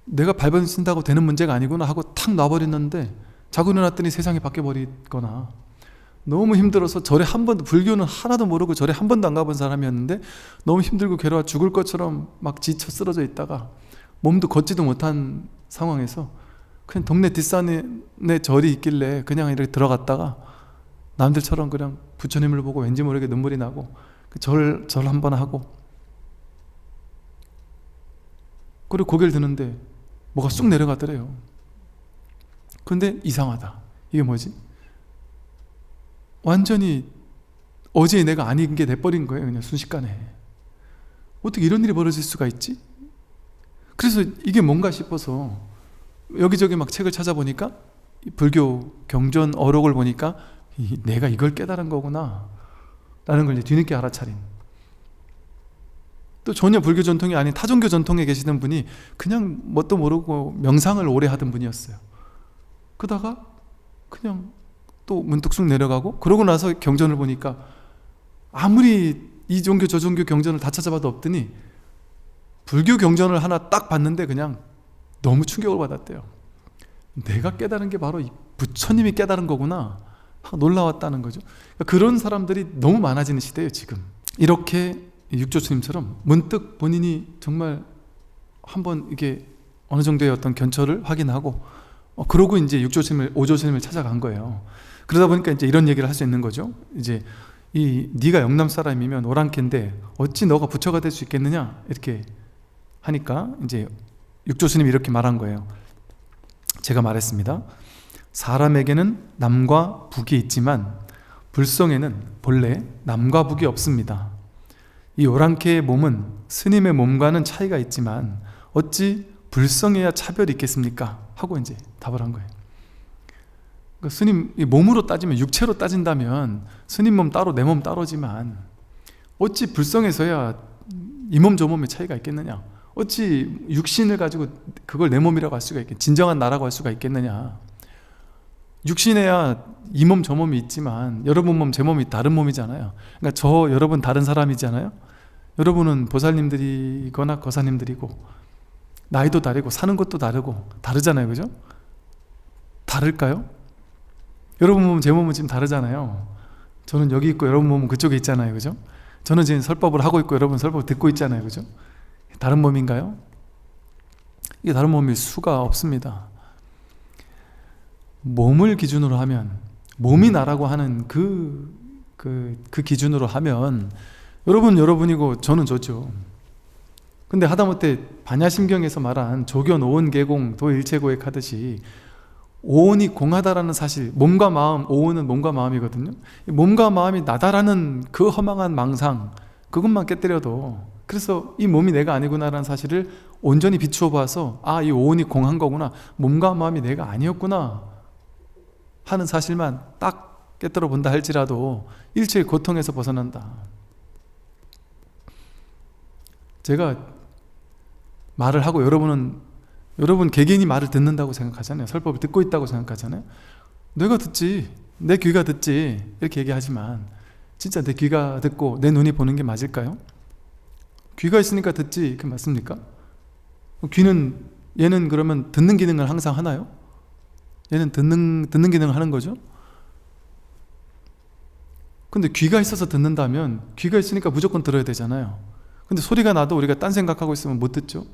내가 발버둥 친다고 되는 문제가 아니구나 하고 탁 놔버렸는데, 자고 일어났더니 세상이 바뀌어버리거나, 너무 힘들어서 절에 한 번도, 불교는 하나도 모르고 절에 한 번도 안 가본 사람이었는데 너무 힘들고 괴로워 죽을 것처럼 막 지쳐 쓰러져 있다가 몸도 걷지도 못한 상황에서 그냥 동네 뒷산에 절이 있길래 그냥 이렇게 들어갔다가 남들처럼 그냥 부처님을 보고 왠지 모르게 눈물이 나고 절 한번 하고, 그리고 고개를 드는데 뭐가 쑥 내려가더래요. 근데 이상하다. 이게 뭐지? 완전히 어제 내가 아닌 게 돼버린 거예요. 그냥 순식간에. 어떻게 이런 일이 벌어질 수가 있지? 그래서 이게 뭔가 싶어서 여기저기 막 책을 찾아보니까 불교 경전 어록을 보니까 내가 이걸 깨달은 거구나. 라는 걸 이제 뒤늦게 알아차린, 또 전혀 불교 전통이 아닌 타종교 전통에 계시던 분이 그냥 뭣도 모르고 명상을 오래 하던 분이었어요. 그러다가 그냥 또 문득 쑥 내려가고, 그러고 나서 경전을 보니까 아무리 이 종교 저 종교 경전을 다 찾아봐도 없더니 불교 경전을 하나 딱 봤는데 그냥 너무 충격을 받았대요. 내가 깨달은 게 바로 이 부처님이 깨달은 거구나, 놀라웠다는 거죠. 그런 사람들이 너무 많아지는 시대예요 지금. 이렇게 육조스님처럼 문득 본인이 정말 한번 이게 어느 정도의 어떤 견처를 확인하고 그러고 이제 육조스님을, 오조스님을 찾아간 거예요. 그러다 보니까 이제 이런 얘기를 할 수 있는 거죠. 이제 네가 영남 사람이면 오랑캐인데 어찌 너가 부처가 될 수 있겠느냐, 이렇게 하니까 이제 육조스님이 이렇게 말한 거예요. 제가 말했습니다. 사람에게는 남과 북이 있지만 불성에는 본래 남과 북이 없습니다. 이 오랑캐의 몸은 스님의 몸과는 차이가 있지만 어찌 불성에야 차별이 있겠습니까? 하고 이제 답을 한 거예요. 그러니까 스님 몸으로 따지면, 육체로 따진다면 스님 몸 따로 내 몸 따로지만 어찌 불성에서야 이 몸 저 몸의 차이가 있겠느냐, 어찌 육신을 가지고 그걸 내 몸이라고 할 수가 있겠냐, 진정한 나라고 할 수가 있겠느냐. 육신에야 이 몸 저 몸이 있지만 여러분 몸 제 몸이 다른 몸이잖아요. 그러니까 여러분 다른 사람이잖아요. 여러분은 보살님들이거나 거사님들이고 나이도 다르고 사는 것도 다르고 다르잖아요, 그죠? 다를까요? 여러분 몸은 제 몸은 지금 다르잖아요. 저는 여기 있고 여러분 몸은 그쪽에 있잖아요, 그죠? 저는 지금 설법을 하고 있고 여러분 설법을 듣고 있잖아요, 그죠? 다른 몸인가요? 이게 다른 몸일 수가 없습니다. 몸을 기준으로 하면, 몸이 나라고 하는 그 기준으로 하면 여러분이고 저는 저죠. 근데 하다못해 반야심경에서 말한 조견 오온계공 도일체고액 하듯이 오온이 공하다라는 사실, 몸과 마음, 오온은 몸과 마음이거든요. 몸과 마음이 나다라는 그 허망한 망상, 그것만 깨뜨려도, 그래서 이 몸이 내가 아니구나라는 사실을 온전히 비추어 봐서 이 오온이 공한 거구나, 몸과 마음이 내가 아니었구나 하는 사실만 딱 깨뜨려 본다 할지라도 일체의 고통에서 벗어난다. 제가 말을 하고 여러분 개개인이 말을 듣는다고 생각하잖아요. 설법을 듣고 있다고 생각하잖아요. 내가 듣지, 내 귀가 듣지, 이렇게 얘기하지만 진짜 내 귀가 듣고 내 눈이 보는 게 맞을까요? 귀가 있으니까 듣지, 그게 맞습니까? 얘는 그러면 듣는 기능을 항상 하나요? 얘는 듣는 기능을 하는 거죠? 근데 귀가 있어서 듣는다면 귀가 있으니까 무조건 들어야 되잖아요. 근데 소리가 나도 우리가 딴 생각하고 있으면 못 듣죠?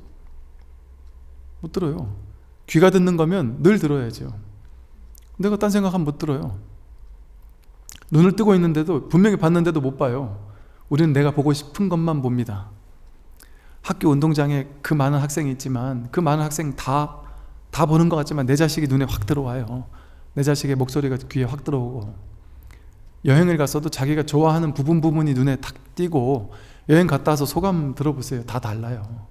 못 들어요. 귀가 듣는 거면 늘 들어야죠. 내가 딴 생각하면 못 들어요. 눈을 뜨고 있는데도, 분명히 봤는데도 못 봐요. 우리는 내가 보고 싶은 것만 봅니다. 학교 운동장에 그 많은 학생이 있지만 그 많은 학생 다 보는 것 같지만 내 자식이 눈에 확 들어와요. 내 자식의 목소리가 귀에 확 들어오고, 여행을 갔어도 자기가 좋아하는 부분이 눈에 탁 띄고, 여행 갔다 와서 소감 들어보세요. 다 달라요.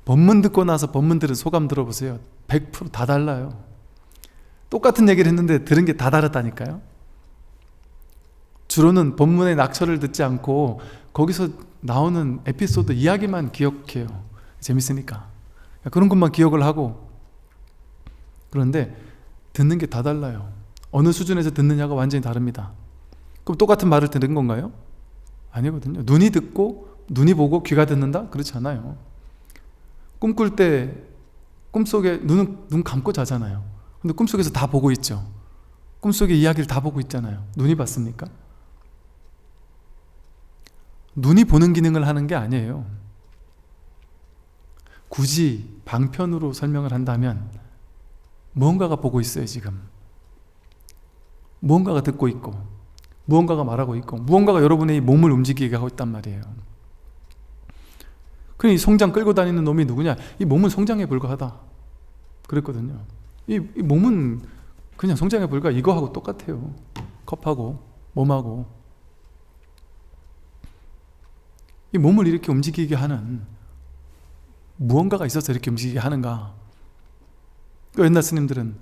법문 듣고 나서 법문 들은 소감 들어보세요. 100%다 달라요. 똑같은 얘기를 했는데 들은 게 다 다르다니까요. 주로는 법문의 낙처를 듣지 않고 거기서 나오는 에피소드 이야기만 기억해요. 재밌으니까. 그런 것만 기억을 하고. 그런데 듣는 게 다 달라요. 어느 수준에서 듣느냐가 완전히 다릅니다. 그럼 똑같은 말을 들은 건가요? 아니거든요. 눈이 듣고 눈이 보고 귀가 듣는다? 그렇지 않아요. 꿈꿀 때 꿈속에 눈 감고 자잖아요. 근데 꿈속에서 다 보고 있죠. 꿈속의 이야기를 다 보고 있잖아요. 눈이 봤습니까? 눈이 보는 기능을 하는 게 아니에요. 굳이 방편으로 설명을 한다면 무언가가 보고 있어요. 지금 무언가가 듣고 있고, 무언가가 말하고 있고, 무언가가 여러분의 몸을 움직이게 하고 있단 말이에요. 그럼 이 송장 끌고 다니는 놈이 누구냐? 이 몸은 송장에 불과하다 그랬거든요. 이 몸은 그냥 송장에 불과, 이거하고 똑같아요. 컵하고 몸하고. 이 몸을 이렇게 움직이게 하는 무언가가 있어서 이렇게 움직이게 하는가? 옛날 스님들은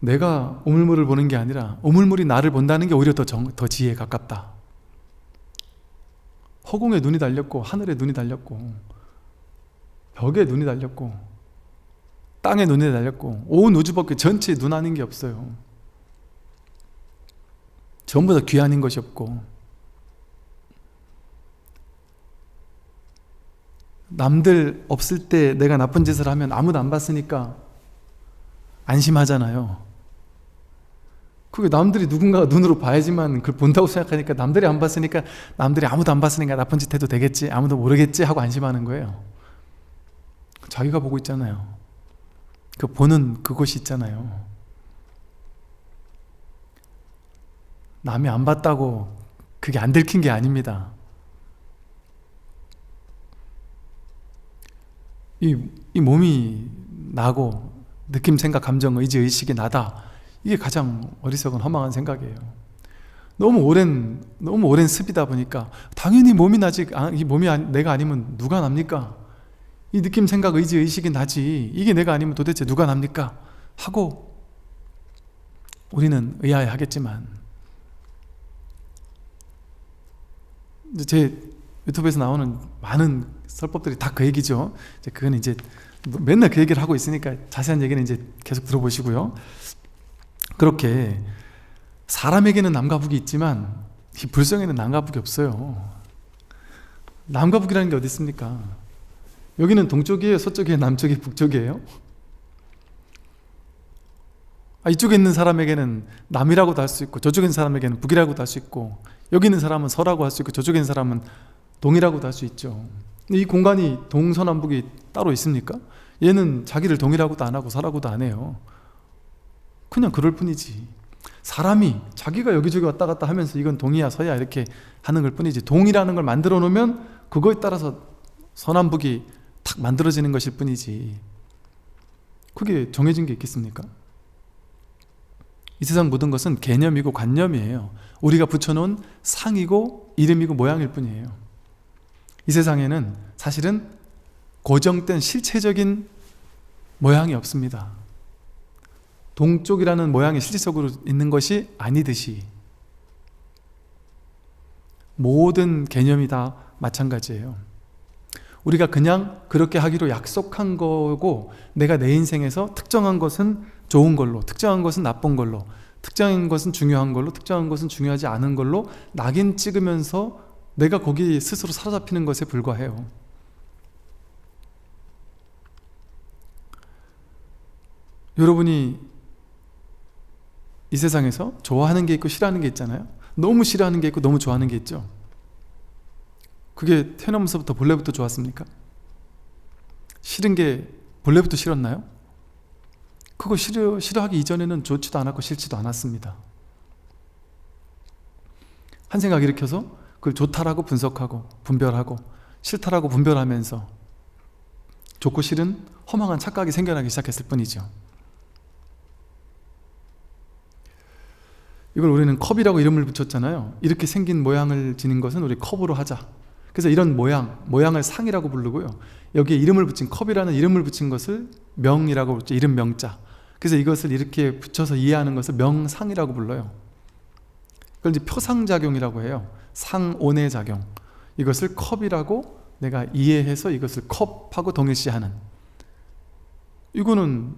내가 오물물을 보는 게 아니라 오물물이 나를 본다는 게 오히려 더 지혜에 가깝다. 허공에 눈이 달렸고 하늘에 눈이 달렸고 벽에 눈이 달렸고 땅에 눈이 달렸고 온 우주 밖에 전체에 눈 아닌 게 없어요. 전부 다 귀 아닌 것이 없고, 남들 없을 때 내가 나쁜 짓을 하면 아무도 안 봤으니까 안심하잖아요. 그게 남들이 누군가가 눈으로 봐야지만 그걸 본다고 생각하니까, 남들이 안 봤으니까, 남들이 아무도 안 봤으니까 나쁜 짓 해도 되겠지, 아무도 모르겠지 하고 안심하는 거예요. 자기가 보고 있잖아요. 그 보는 그곳이 있잖아요. 남이 안 봤다고 그게 안 들킨 게 아닙니다. 이 몸이 나고 느낌, 생각, 감정, 의지, 의식이 나다, 이게 가장 어리석은 허망한 생각이에요. 너무 오랜 습이다 보니까 당연히 몸이 나지, 이 몸이 내가 아니면 누가 납니까? 이 느낌, 생각, 의지, 의식이 나지, 이게 내가 아니면 도대체 누가 납니까? 하고 우리는 의아해하겠지만, 제 유튜브에서 나오는 많은 설법들이 다 그 얘기죠. 그건 이제 맨날 그 얘기를 하고 있으니까 자세한 얘기는 이제 계속 들어보시고요. 그렇게 사람에게는 남과 북이 있지만 이 불성에는 남과 북이 없어요. 남과 북이라는 게 어디 있습니까? 여기는 동쪽이에요? 서쪽이에요? 남쪽이에요? 북쪽이에요? 이쪽에 있는 사람에게는 남이라고도 할 수 있고, 저쪽에 있는 사람에게는 북이라고도 할 수 있고, 여기 있는 사람은 서라고 할 수 있고, 저쪽에 있는 사람은 동이라고도 할 수 있죠. 근데 이 공간이 동서남북이 따로 있습니까? 얘는 자기를 동이라고도 안 하고 서라고도 안 해요. 그냥 그럴 뿐이지. 사람이 자기가 여기저기 왔다 갔다 하면서 이건 동이야 서야 이렇게 하는 걸 뿐이지, 동이라는 걸 만들어 놓으면 그거에 따라서 서남북이 탁 만들어지는 것일 뿐이지, 그게 정해진 게 있겠습니까? 이 세상 모든 것은 개념이고 관념이에요. 우리가 붙여놓은 상이고 이름이고 모양일 뿐이에요. 이 세상에는 사실은 고정된 실체적인 모양이 없습니다. 동쪽이라는 모양이 실질적으로 있는 것이 아니듯이 모든 개념이 다 마찬가지예요. 우리가 그냥 그렇게 하기로 약속한 거고, 내가 내 인생에서 특정한 것은 좋은 걸로, 특정한 것은 나쁜 걸로, 특정한 것은 중요한 걸로, 특정한 것은 중요하지 않은 걸로 낙인 찍으면서 내가 거기 스스로 사로잡히는 것에 불과해요. 여러분이 이 세상에서 좋아하는 게 있고 싫어하는 게 있잖아요. 너무 싫어하는 게 있고 너무 좋아하는 게 있죠. 그게 태어나면서부터 본래부터 좋았습니까? 싫은 게 본래부터 싫었나요? 그거 싫어하기 이전에는 좋지도 않았고 싫지도 않았습니다. 한 생각 일으켜서 그걸 좋다라고 분석하고 분별하고 싫다라고 분별하면서 좋고 싫은 허망한 착각이 생겨나기 시작했을 뿐이죠. 이걸 우리는 컵이라고 이름을 붙였잖아요. 이렇게 생긴 모양을 지닌 것은 우리 컵으로 하자. 그래서 이런 모양을 상이라고 부르고요, 여기에 이름을 붙인, 컵이라는 이름을 붙인 것을 명이라고 부르죠. 이름 명자. 그래서 이것을 이렇게 붙여서 이해하는 것을 명상이라고 불러요. 그걸 이제 표상작용이라고 해요. 상온의 작용. 이것을 컵이라고 내가 이해해서 이것을 컵하고 동일시하는, 이거는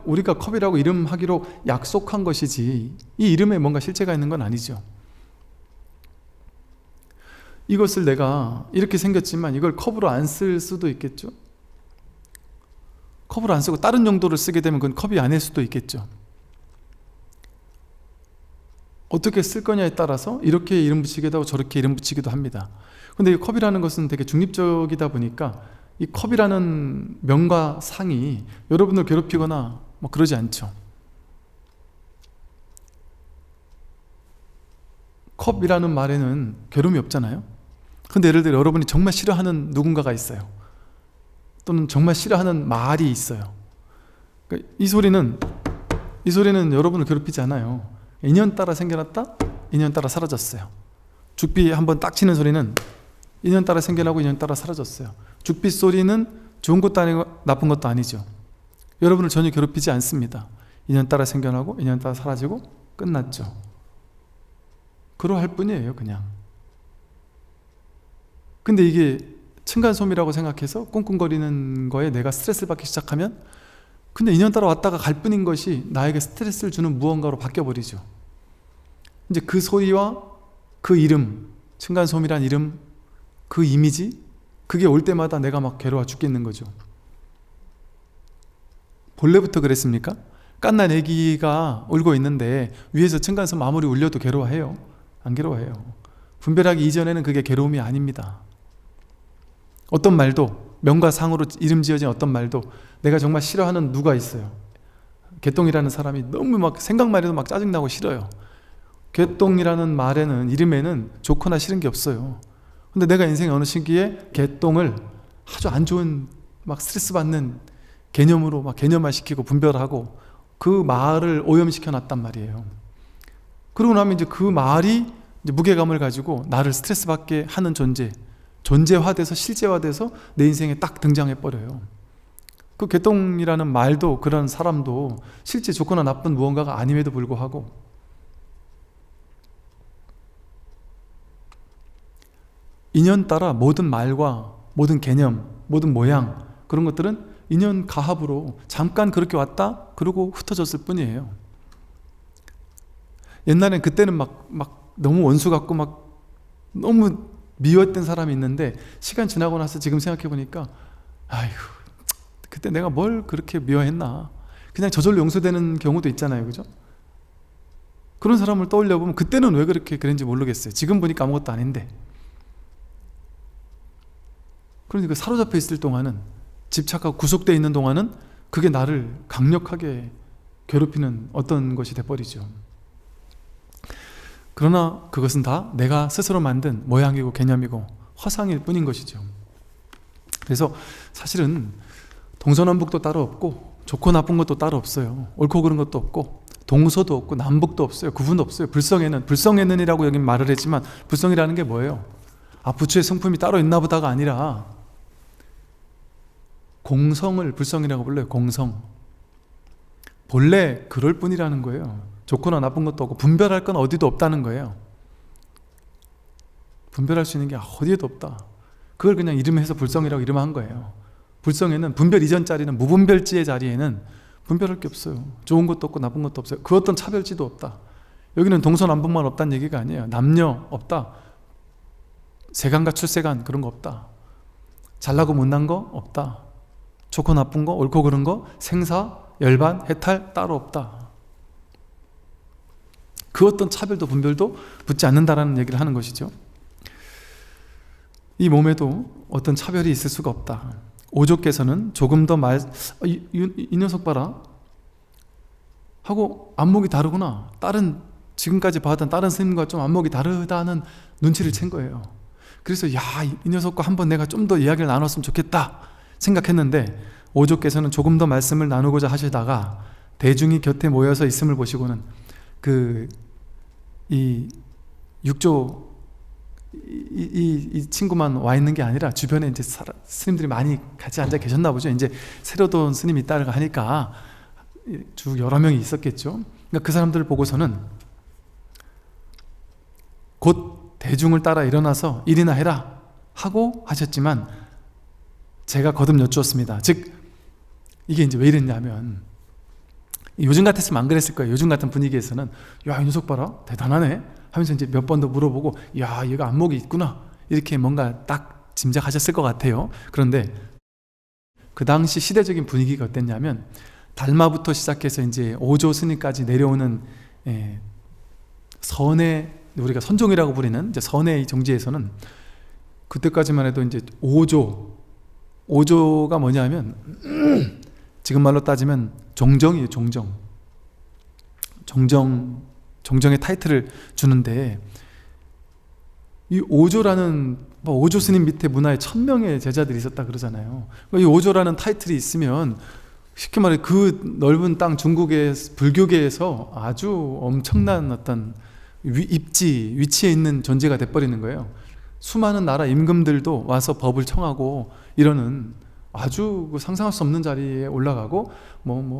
우리가 컵이라고 이름하기로 약속한 것이지 이 이름에 뭔가 실체가 있는 건 아니죠. 이것을 내가 이렇게 생겼지만 이걸 컵으로 안 쓸 수도 있겠죠. 컵으로 안 쓰고 다른 용도를 쓰게 되면 그건 컵이 아닐 수도 있겠죠. 어떻게 쓸 거냐에 따라서 이렇게 이름 붙이기도 하고 저렇게 이름 붙이기도 합니다. 근데 이 컵이라는 것은 되게 중립적이다 보니까 이 컵이라는 명과 상이 여러분을 괴롭히거나 뭐 그러지 않죠. 컵이라는 말에는 괴로움이 없잖아요. 근데 예를 들어 여러분이 정말 싫어하는 누군가가 있어요. 또는 정말 싫어하는 말이 있어요. 그러니까 이 소리는 여러분을 괴롭히지 않아요. 인연 따라 생겨났다, 인연 따라 사라졌어요. 죽비 한번 딱 치는 소리는 인연 따라 생겨나고 인연 따라 사라졌어요. 죽비 소리는 좋은 것도 아니고 나쁜 것도 아니죠. 여러분을 전혀 괴롭히지 않습니다. 인연 따라 생겨나고 인연 따라 사라지고 끝났죠. 그러할 뿐이에요. 그냥 근데 이게 층간소음이라고 생각해서 꿍꿍거리는 거에 내가 스트레스를 받기 시작하면, 근데 인연따라 왔다가 갈 뿐인 것이 나에게 스트레스를 주는 무언가로 바뀌어버리죠. 이제 그 소리와 그 이름, 층간소음이란 이름, 그 이미지, 그게 올 때마다 내가 막 괴로워 죽겠는 거죠. 본래부터 그랬습니까? 갓난 애기가 울고 있는데 위에서 층간소음 아무리 울려도 괴로워해요? 안 괴로워해요. 분별하기 이전에는 그게 괴로움이 아닙니다. 어떤 말도, 명과 상으로 이름 지어진 어떤 말도 내가 정말 싫어하는 누가 있어요. 개똥이라는 사람이 너무 막 생각만 해도 막 짜증나고 싫어요. 개똥이라는 말에는, 이름에는 좋거나 싫은 게 없어요. 근데 내가 인생의 어느 시기에 개똥을 아주 안 좋은, 막 스트레스 받는 개념으로 막 개념화시키고 분별하고 그 말을 오염시켜 놨단 말이에요. 그러고 나면 이제 그 말이 이제 무게감을 가지고 나를 스트레스 받게 하는 존재화돼서 실제화돼서 내 인생에 딱 등장해 버려요. 그 개똥이라는 말도, 그런 사람도 실제 좋거나 나쁜 무언가가 아님에도 불구하고 인연 따라 모든 말과 모든 개념, 모든 모양, 그런 것들은 인연 가합으로 잠깐 그렇게 왔다 그러고 흩어졌을 뿐이에요. 옛날엔 그때는 막 너무 원수 같고 막 너무 미웠던 사람이 있는데, 시간 지나고 나서 지금 생각해 보니까 아이고, 그때 내가 뭘 그렇게 미워했나, 그냥 저절로 용서되는 경우도 있잖아요. 그죠? 그런 사람을 떠올려 보면 그때는 왜 그렇게 그랬는지 모르겠어요. 지금 보니까 아무것도 아닌데. 그러니까 사로잡혀 있을 동안은, 집착하고 구속되어 있는 동안은 그게 나를 강력하게 괴롭히는 어떤 것이 돼버리죠. 그러나 그것은 다 내가 스스로 만든 모양이고 개념이고 허상일 뿐인 것이죠. 그래서 사실은 동서남북도 따로 없고 좋고 나쁜 것도 따로 없어요. 옳고 그른 것도 없고 동서도 없고 남북도 없어요. 구분도 없어요. 불성에는이라고 여기 말을 했지만, 불성이라는 게 뭐예요? 부처의 성품이 따로 있나 보다가 아니라 공성을 불성이라고 불러요. 공성. 본래 그럴 뿐이라는 거예요. 좋거나 나쁜 것도 없고 분별할 건 어디도 없다는 거예요. 분별할 수 있는 게 어디에도 없다. 그걸 그냥 이름해서 불성이라고 이름한 거예요. 불성에는, 분별 이전 자리는, 무분별지의 자리에는 분별할 게 없어요. 좋은 것도 없고 나쁜 것도 없어요. 그 어떤 차별지도 없다. 여기는 동서남북만 없다는 얘기가 아니에요. 남녀 없다. 세간과 출세간 그런 거 없다. 잘나고 못난 거 없다. 좋고 나쁜 거, 옳고 그른 거, 생사, 열반, 해탈 따로 없다. 그 어떤 차별도 분별도 붙지 않는다라는 얘기를 하는 것이죠. 이 몸에도 어떤 차별이 있을 수가 없다. 오조께서는 조금 더 이 녀석 봐라 하고 안목이 다르구나, 다른 지금까지 봐왔던 다른 스님과 좀 안목이 다르다는 눈치를 챈 거예요. 그래서 이 녀석과 한번 내가 좀 더 이야기를 나눴으면 좋겠다 생각했는데, 오조께서는 조금 더 말씀을 나누고자 하시다가 대중이 곁에 모여서 있음을 보시고는 이 육조 이 친구만 와 있는 게 아니라 주변에 이제 스님들이 많이 같이 앉아 계셨나 보죠. 이제 새로 돈 스님이 있다고 하니까 쭉 여러 명이 있었겠죠. 그러니까 그 사람들을 보고서는 곧 대중을 따라 일어나서 일이나 해라 하고 하셨지만, 제가 거듭 여쭈었습니다. 즉 이게 이제 왜 이랬냐면, 요즘 같았으면 안 그랬을 거예요. 요즘 같은 분위기에서는 야, 이 녀석 봐라 대단하네 하면서 이제 몇 번 더 물어보고, 야, 얘가 안목이 있구나, 이렇게 뭔가 딱 짐작하셨을 것 같아요. 그런데 그 당시 시대적인 분위기가 어땠냐면, 달마부터 시작해서 이제 오조 스님까지 내려오는 선의, 우리가 선종이라고 부리는 이제 선의 정지에서는 그때까지만 해도 이제 오조가 뭐냐면 지금 말로 따지면 종정이에요. 종정의 타이틀을 주는데, 이 오조라는, 오조 스님 밑에 문화에 1000명의 제자들이 있었다 그러잖아요. 이 오조라는 타이틀이 있으면 쉽게 말해 그 넓은 땅 중국의 불교계에서 아주 엄청난 어떤 위치에 있는 존재가 돼버리는 거예요. 수많은 나라 임금들도 와서 법을 청하고 이러는 아주 상상할 수 없는 자리에 올라가고,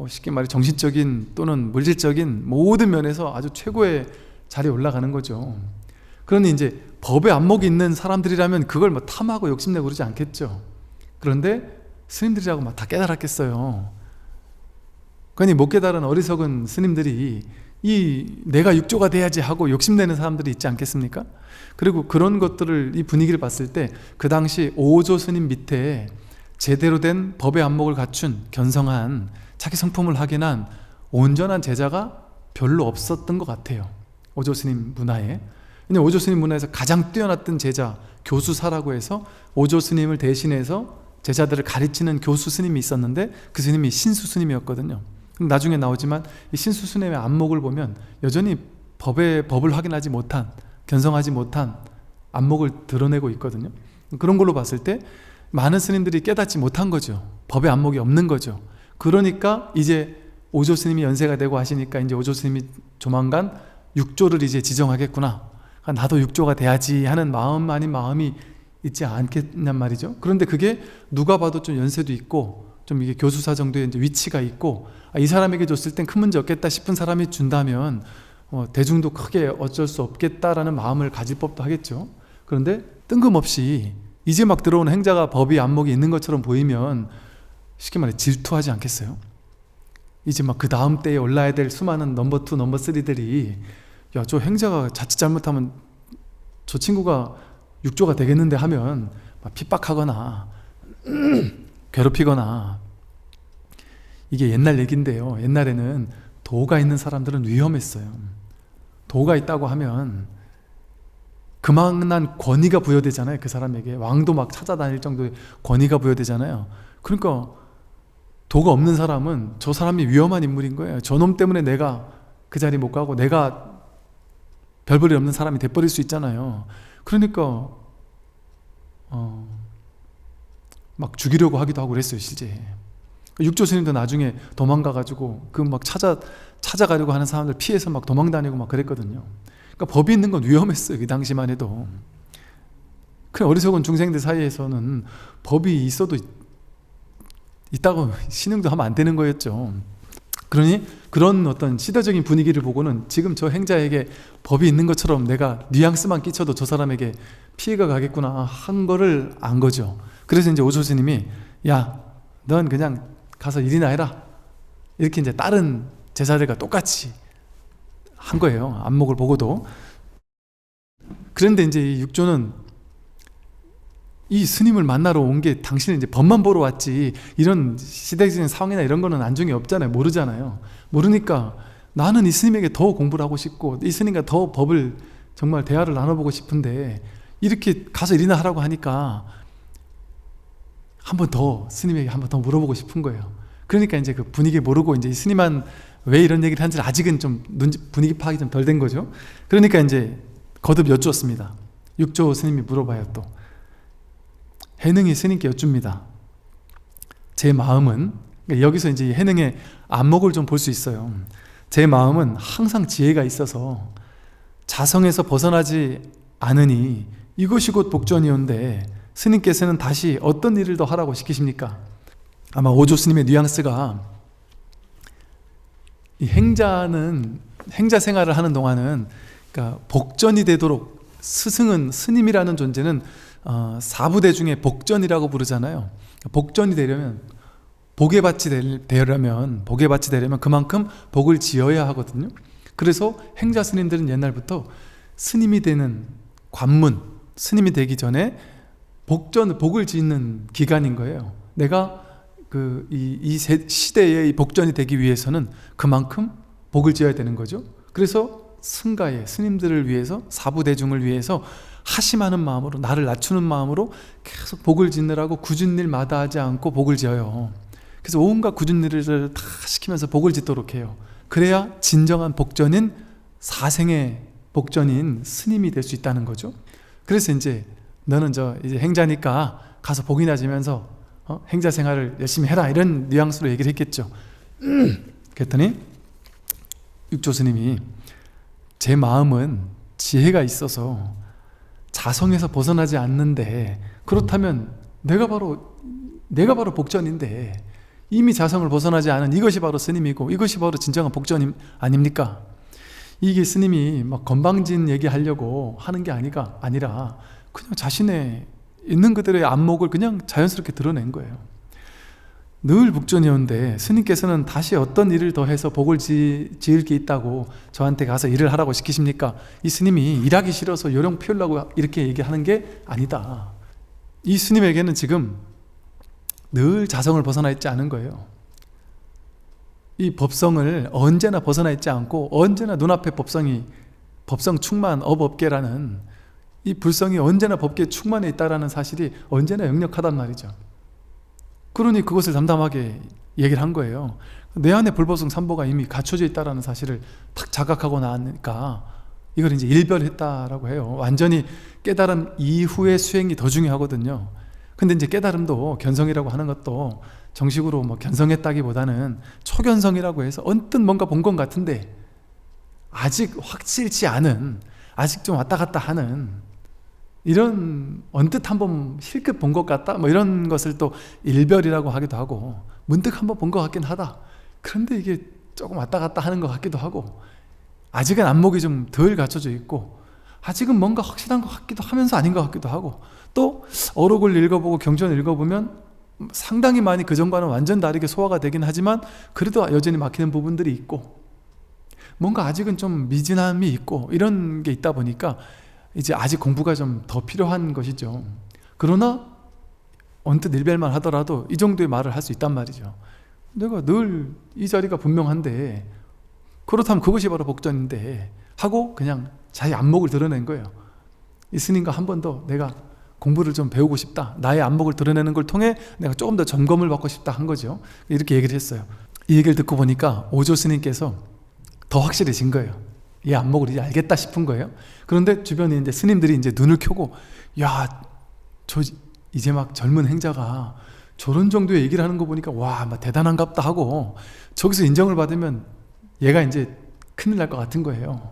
쉽게 말해 정신적인 또는 물질적인 모든 면에서 아주 최고의 자리에 올라가는 거죠. 그러니 이제 법에 안목이 있는 사람들이라면 그걸 뭐 탐하고 욕심내고 그러지 않겠죠. 그런데 스님들이라고 막 다 깨달았겠어요. 그러니 못 깨달은 어리석은 스님들이 이 내가 육조가 돼야지 하고 욕심내는 사람들이 있지 않겠습니까? 그리고 그런 것들을, 이 분위기를 봤을 때 그 당시 오조 스님 밑에 제대로 된 법의 안목을 갖춘 견성한, 자기 성품을 확인한 온전한 제자가 별로 없었던 것 같아요. 오조 스님 문화에. 왜냐면 오조 스님 문화에서 가장 뛰어났던 제자, 교수사라고 해서 오조 스님을 대신해서 제자들을 가르치는 교수 스님이 있었는데 그 스님이 신수 스님이었거든요. 나중에 나오지만 이 신수 스님의 안목을 보면 여전히 법을 확인하지 못한, 견성하지 못한 안목을 드러내고 있거든요. 그런 걸로 봤을 때 많은 스님들이 깨닫지 못한 거죠. 법의 안목이 없는 거죠. 그러니까 이제 오조 스님이 연세가 되고 하시니까 이제 오조 스님이 조만간 육조를 이제 지정하겠구나, 나도 육조가 돼야지 하는 마음 아닌 마음이 있지 않겠냔 말이죠. 그런데 그게 누가 봐도 좀 연세도 있고 좀 이게 교수사 정도의 이제 위치가 있고, 이 사람에게 줬을 땐 큰 문제 없겠다 싶은 사람이 준다면 대중도 크게 어쩔 수 없겠다라는 마음을 가질 법도 하겠죠. 그런데 뜬금없이 이제 막 들어오는 행자가 법이 안목이 있는 것처럼 보이면 쉽게 말해 질투하지 않겠어요? 이제 막 그 다음 때에 올라야 될 수많은 넘버 2, 넘버 3들이 야, 저 행자가 자칫 잘못하면 저 친구가 육조가 되겠는데 하면 막 핍박하거나 괴롭히거나. 이게 옛날 얘기인데요, 옛날에는 도가 있는 사람들은 위험했어요. 도가 있다고 하면 그만한 권위가 부여되잖아요. 그 사람에게 왕도 막 찾아다닐 정도의 권위가 부여되잖아요. 그러니까 도가 없는 사람은 저 사람이 위험한 인물인 거예요. 저놈 때문에 내가 그 자리 못 가고 내가 별 볼일 없는 사람이 돼버릴 수 있잖아요. 그러니까 막 죽이려고 하기도 하고 그랬어요, 실제. 육조 스님도 나중에 도망가가지고 그 막 찾아가려고 하는 사람들 피해서 막 도망다니고 막 그랬거든요. 그러니까 법이 있는 건 위험했어요, 그 당시만 해도. 그 어리석은 중생들 사이에서는 법이 있어도 있다고 신용도 하면 안 되는 거였죠. 그러니 그런 어떤 시대적인 분위기를 보고는 지금 저 행자에게 법이 있는 것처럼 내가 뉘앙스만 끼쳐도 저 사람에게 피해가 가겠구나 한 거를 안 거죠. 그래서 이제 오조 스님이 야, 넌 그냥 가서 일이나 해라, 이렇게 이제 다른 제자들과 똑같이 한 거예요, 안목을 보고도. 그런데 이제 이 육조는 이 스님을 만나러 온 게 당신은 이제 법만 보러 왔지 이런 시대적인 상황이나 이런 거는 안중에 없잖아요. 모르잖아요. 모르니까 나는 이 스님에게 더 공부를 하고 싶고 이 스님과 더 법을 정말 대화를 나눠보고 싶은데 이렇게 가서 일이나 하라고 하니까 한 번 더 스님에게 한 번 더 물어보고 싶은 거예요. 그러니까 이제 그 분위기 모르고 이제 스님한 왜 이런 얘기를 하는지 아직은 좀 분위기 파악이 좀 덜 된 거죠. 그러니까 이제 거듭 여쭈었습니다. 육조 스님이 물어봐요. 또 해능이 스님께 여쭙니다. 제 마음은, 그러니까 여기서 이제 해능의 안목을 좀 볼 수 있어요. 제 마음은 항상 지혜가 있어서 자성에서 벗어나지 않으니 이것이 곧 복전이온데 스님께서는 다시 어떤 일을 더 하라고 시키십니까? 아마 오조 스님의 뉘앙스가 이 행자는 행자 생활을 하는 동안은 그러니까 복전이 되도록 스승은, 스님이라는 존재는 사부대 중에 복전이라고 부르잖아요. 복전이 되려면 복의 밭이 되려면 그만큼 복을 지어야 하거든요. 그래서 행자 스님들은 옛날부터 스님이 되는 관문, 스님이 되기 전에 복을 짓는 기간인 거예요. 내가 이 시대의 복전이 되기 위해서는 그만큼 복을 지어야 되는 거죠. 그래서 승가의 스님들을 위해서, 사부대중을 위해서 하심하는 마음으로, 나를 낮추는 마음으로 계속 복을 짓느라고 굳은 일 마다하지 않고 복을 지어요. 그래서 온갖 굳은 일을 다 시키면서 복을 짓도록 해요. 그래야 진정한 복전인 사생의 복전인 스님이 될 수 있다는 거죠. 그래서 이제 너는 이제 행자니까 가서 복이나 지면서 행자 생활을 열심히 해라, 이런 뉘앙스로 얘기를 했겠죠. 그랬더니 육조 스님이 제 마음은 지혜가 있어서 자성에서 벗어나지 않는데, 그렇다면 내가 바로 복전인데 이미 자성을 벗어나지 않은 이것이 바로 스님이고 이것이 바로 진정한 복전 아닙니까? 이게 스님이 막 건방진 얘기하려고 하는 게 아니라 그냥 자신의 있는 그대로의 안목을 그냥 자연스럽게 드러낸 거예요. 늘 북전이었는데 스님께서는 다시 어떤 일을 더 해서 복을 지을 게 있다고 저한테 가서 일을 하라고 시키십니까? 이 스님이 일하기 싫어서 요령 피우려고 이렇게 얘기하는 게 아니다. 이 스님에게는 지금 늘 자성을 벗어나 있지 않은 거예요. 이 법성을 언제나 벗어나 있지 않고 언제나 눈앞에 법성 충만 업업계라는 이 불성이 언제나 법계에 충만해 있다는 사실이 언제나 역력하단 말이죠. 그러니 그것을 담담하게 얘기를 한 거예요. 내 안에 불법성 삼보가 이미 갖춰져 있다는 사실을 탁 자각하고 나니까 이걸 이제 일별했다라고 해요. 완전히 깨달음 이후의 수행이 더 중요하거든요. 근데 이제 깨달음도 견성이라고 하는 것도 정식으로 뭐 견성했다기보다는 초견성이라고 해서 언뜻 뭔가 본 것 같은데 아직 확실치 않은, 아직 좀 왔다 갔다 하는 이런 언뜻 한번 실컷 본 것 같다 뭐 이런 것을 또 일별이라고 하기도 하고 문득 한번 본 것 같긴 하다. 그런데 이게 조금 왔다 갔다 하는 것 같기도 하고 아직은 안목이 좀 덜 갖춰져 있고 아직은 뭔가 확실한 것 같기도 하면서 아닌 것 같기도 하고 또 어록을 읽어보고 경전을 읽어보면 상당히 많이 그전과는 완전 다르게 소화가 되긴 하지만 그래도 여전히 막히는 부분들이 있고 뭔가 아직은 좀 미진함이 있고 이런 게 있다 보니까 이제 아직 공부가 좀 더 필요한 것이죠. 그러나 언뜻 일별만 하더라도 이 정도의 말을 할 수 있단 말이죠. 내가 늘 이 자리가 분명한데 그렇다면 그것이 바로 복전인데 하고 그냥 자기 안목을 드러낸 거예요. 이 스님과 한 번 더 내가 공부를 좀 배우고 싶다, 나의 안목을 드러내는 걸 통해 내가 조금 더 점검을 받고 싶다 한 거죠. 이렇게 얘기를 했어요. 이 얘기를 듣고 보니까 오조 스님께서 더 확실해진 거예요. 이 안목을 이제 알겠다 싶은 거예요. 그런데 주변에 이제 스님들이 이제 눈을 켜고 야, 저 이제 막 젊은 행자가 저런 정도의 얘기를 하는 거 보니까 와, 막 대단한갑다 하고 저기서 인정을 받으면 얘가 이제 큰일 날 것 같은 거예요.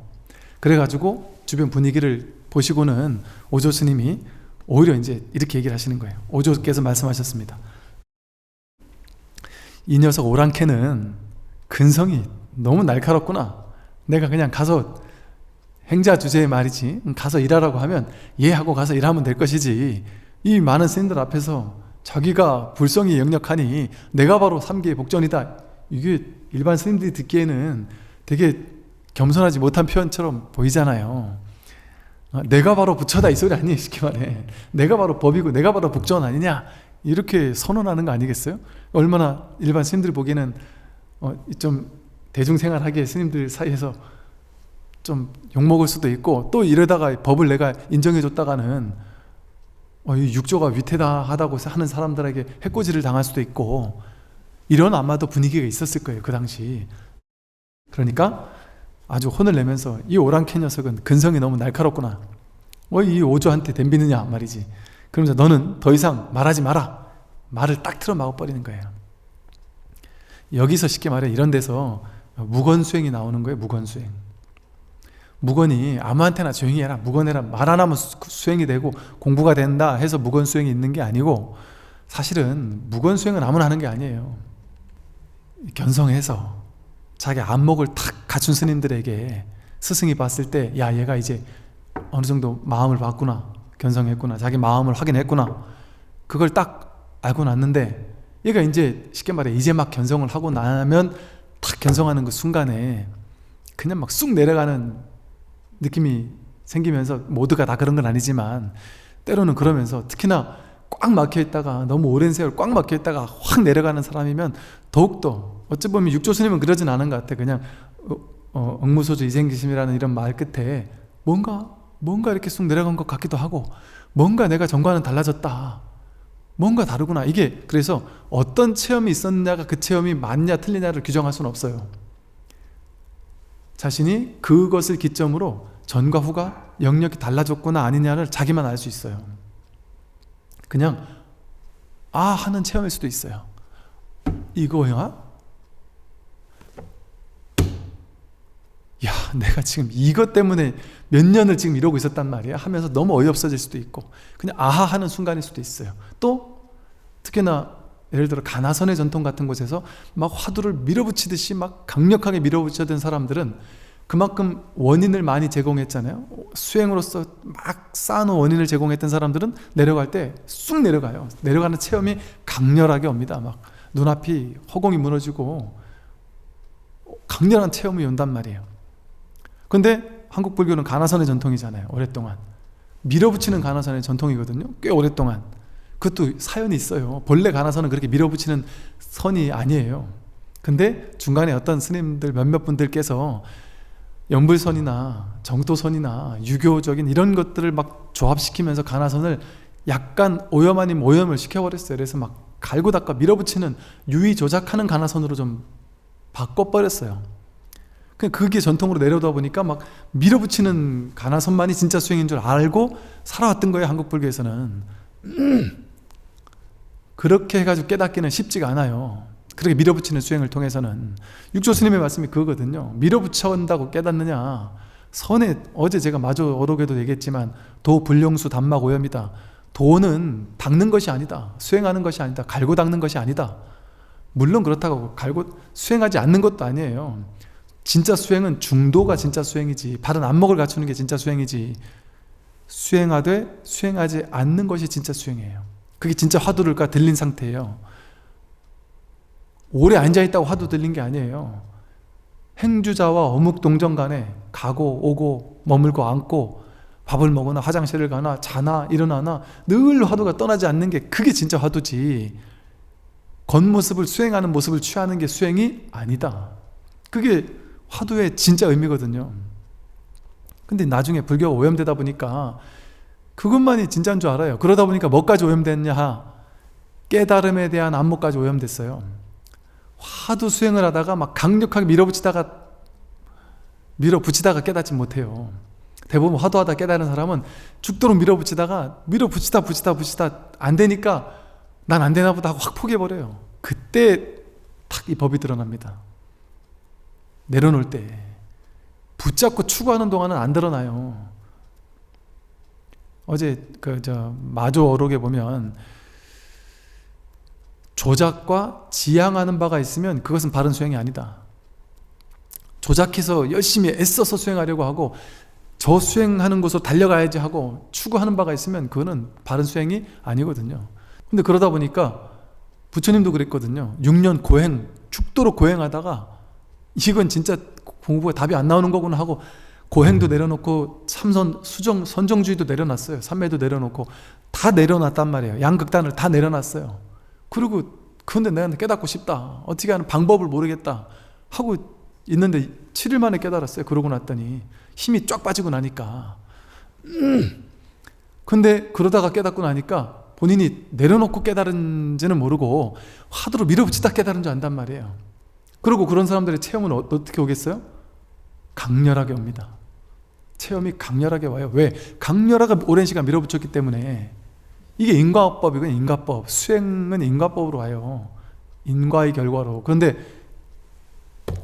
그래가지고 주변 분위기를 보시고는 오조 스님이 오히려 이제 이렇게 얘기를 하시는 거예요. 오조께서 말씀하셨습니다. 이 녀석 오랑캐는 근성이 너무 날카롭구나. 내가 그냥 가서 행자 주제의 말이지 가서 일하라고 하면 예 하고 가서 일하면 될 것이지 이 많은 스님들 앞에서 자기가 불성이 역력하니 내가 바로 3계의 복전이다, 이게 일반 스님들이 듣기에는 되게 겸손하지 못한 표현처럼 보이잖아요. 내가 바로 부처다 이 소리 아니에요. 쉽게 말해 내가 바로 법이고 내가 바로 복전 아니냐 이렇게 선언하는 거 아니겠어요? 얼마나 일반 스님들이 보기에는 좀 대중생활하기에 스님들 사이에서 좀 욕먹을 수도 있고 또 이러다가 법을 내가 인정해줬다가는 이 육조가 위태하다고 하는 사람들에게 해코지를 당할 수도 있고 이런 아마도 분위기가 있었을 거예요 그 당시. 그러니까 아주 혼을 내면서 이 오랑캐 녀석은 근성이 너무 날카롭구나, 이 오조한테 덤비느냐 말이지. 그러면서 너는 더 이상 말하지 마라, 말을 딱 틀어 막아버리는 거예요. 여기서 쉽게 말해 이런 데서 무건수행이 나오는 거예요. 무건수행. 무건이 아무한테나 조용히 해라, 무건해라, 말 안 하면 수행이 되고 공부가 된다 해서 무건수행이 있는 게 아니고 사실은 무건수행은 아무나 하는 게 아니에요. 견성해서 자기 안목을 탁 갖춘 스님들에게 스승이 봤을 때 야, 얘가 이제 어느 정도 마음을 봤구나, 견성했구나, 자기 마음을 확인했구나, 그걸 딱 알고 났는데 얘가 이제 쉽게 말해 이제 막 견성을 하고 나면 탁 견성하는 그 순간에 그냥 막 쑥 내려가는 느낌이 생기면서 모두가 다 그런 건 아니지만 때로는 그러면서 특히나 꽉 막혀있다가 너무 오랜 세월 꽉 막혀있다가 확 내려가는 사람이면 더욱더 어찌 보면 육조 스님은 그러진 않은 것 같아. 그냥 응무소주 이생기심이라는 이런 말 끝에 뭔가 이렇게 쑥 내려간 것 같기도 하고 뭔가 내가 전과는 달라졌다, 뭔가 다르구나. 이게 그래서 어떤 체험이 있었냐가 그 체험이 맞냐 틀리냐를 규정할 수는 없어요. 자신이 그것을 기점으로 전과 후가 영역이 달라졌구나 아니냐를 자기만 알 수 있어요. 그냥 하는 체험일 수도 있어요. 이거야? 야, 내가 지금 이것 때문에 몇 년을 지금 이러고 있었단 말이야 하면서 너무 어이없어질 수도 있고 그냥 아하 하는 순간일 수도 있어요. 또 특히나 예를 들어 가나선의 전통 같은 곳에서 막 화두를 밀어붙이듯이 막 강력하게 밀어붙이던 사람들은 그만큼 원인을 많이 제공했잖아요. 수행으로서 막 쌓아놓은 원인을 제공했던 사람들은 내려갈 때 쑥 내려가요. 내려가는 체험이 강렬하게 옵니다. 막 눈앞이 허공이 무너지고 강렬한 체험이 온단 말이에요. 근데 한국 불교는 가나선의 전통이잖아요. 오랫동안 밀어붙이는 가나선의 전통이거든요. 꽤 오랫동안. 그것도 사연이 있어요. 본래 가나선은 그렇게 밀어붙이는 선이 아니에요. 근데 중간에 어떤 스님들 몇몇 분들께서 연불선이나 정토선이나 유교적인 이런 것들을 막 조합시키면서 가나선을 약간 오염 아닌 오염을 시켜버렸어요. 그래서 막 갈고 닦아 밀어붙이는 유의 조작하는 가나선으로 좀 바꿔버렸어요. 그게 전통으로 내려오다 보니까 막 밀어붙이는 가나선만이 진짜 수행인 줄 알고 살아왔던 거예요. 한국 불교에서는. 그렇게 해가지고 깨닫기는 쉽지가 않아요. 그렇게 밀어붙이는 수행을 통해서는. 육조 스님의 말씀이 그거거든요. 밀어붙여온다고 깨닫느냐. 선에 어제 제가 마저 어록에도 얘기했지만 도 불용수 단막 오염이다. 도는 닦는 것이 아니다. 수행하는 것이 아니다. 갈고 닦는 것이 아니다. 물론 그렇다고 갈고 수행하지 않는 것도 아니에요. 진짜 수행은 중도가 진짜 수행이지, 바른 안목을 갖추는 게 진짜 수행이지, 수행하되 수행하지 않는 것이 진짜 수행이에요. 그게 진짜 화두를까 들린 상태예요. 오래 앉아있다고 화두 들린 게 아니에요. 행주자와 어묵동정 간에 가고 오고 머물고 앉고 밥을 먹으나 화장실을 가나 자나 일어나나 늘 화두가 떠나지 않는 게 그게 진짜 화두지, 겉모습을 수행하는 모습을 취하는 게 수행이 아니다. 그게 화두의 진짜 의미거든요. 근데 나중에 불교가 오염되다 보니까 그것만이 진짜인 줄 알아요. 그러다 보니까 뭐까지 오염됐냐, 깨달음에 대한 안목까지 오염됐어요. 화두 수행을 하다가 막 강력하게 밀어붙이다가 깨닫지 못해요. 대부분 화두하다 깨달은 사람은 죽도록 밀어붙이다 안 되니까 난 안 되나 보다 하고 확 포기해버려요. 그때 탁 이 법이 드러납니다. 내려놓을 때 붙잡고 추구하는 동안은 안 드러나요. 어제 마조 어록에 보면 조작과 지향하는 바가 있으면 그것은 바른 수행이 아니다. 조작해서 열심히 애써서 수행하려고 하고 저 수행하는 곳으로 달려가야지 하고 추구하는 바가 있으면 그거는 바른 수행이 아니거든요. 근데 그러다 보니까 부처님도 그랬거든요. 6년 고행, 죽도록 고행하다가 이건 진짜 공부가 답이 안 나오는 거구나 하고 고행도 내려놓고 참선, 수정, 선정주의도 내려놨어요. 삼매도 내려놓고 다 내려놨단 말이에요. 양극단을 다 내려놨어요. 그리고 그런데 내가 깨닫고 싶다, 어떻게 하는 방법을 모르겠다 하고 있는데 7일 만에 깨달았어요. 그러고 났더니 힘이 쫙 빠지고 나니까. 근데 그러다가 깨닫고 나니까 본인이 내려놓고 깨달은지는 모르고 화두로 밀어붙이다 깨달은 줄 안단 말이에요. 그리고 그런 사람들의 체험은 어떻게 오겠어요? 강렬하게 옵니다. 체험이 강렬하게 와요. 왜? 강렬하게 오랜 시간 밀어붙였기 때문에. 이게 인과법이고, 인과법. 수행은 인과법으로 와요. 인과의 결과로. 그런데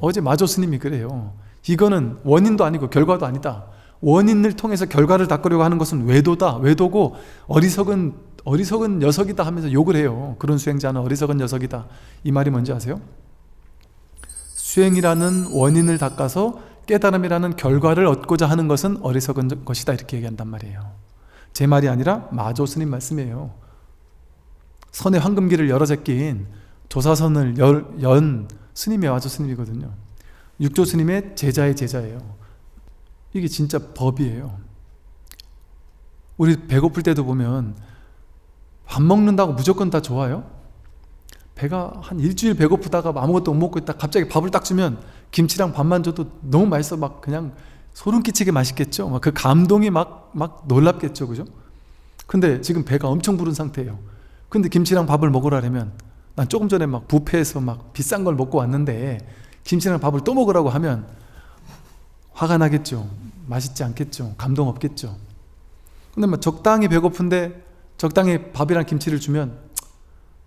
어제 마조 스님이 그래요. 이거는 원인도 아니고 결과도 아니다. 원인을 통해서 결과를 닦으려고 하는 것은 외도다. 외도고 어리석은 녀석이다 하면서 욕을 해요. 그런 수행자는 어리석은 녀석이다. 이 말이 뭔지 아세요? 수행이라는 원인을 닦아서 깨달음이라는 결과를 얻고자 하는 것은 어리석은 것이다, 이렇게 얘기한단 말이에요. 제 말이 아니라 마조 스님 말씀이에요. 선의 황금기를 열어 제낀 조사선을 연 스님이 마조 스님이거든요. 육조 스님의 제자의 제자예요. 이게 진짜 법이에요. 우리 배고플 때도 보면 밥 먹는다고 무조건 다 좋아요? 배가 한 일주일 배고프다가 아무것도 못 먹고 있다 갑자기 밥을 딱 주면 김치랑 밥만 줘도 너무 맛있어. 막 그냥 소름 끼치게 맛있겠죠. 막 그 감동이 막 놀랍겠죠, 그죠? 근데 지금 배가 엄청 부른 상태예요. 근데 김치랑 밥을 먹으라면, 난 조금 전에 막 뷔페에서 막 비싼 걸 먹고 왔는데 김치랑 밥을 또 먹으라고 하면 화가 나겠죠. 맛있지 않겠죠. 감동 없겠죠. 근데 막 적당히 배고픈데 적당히 밥이랑 김치를 주면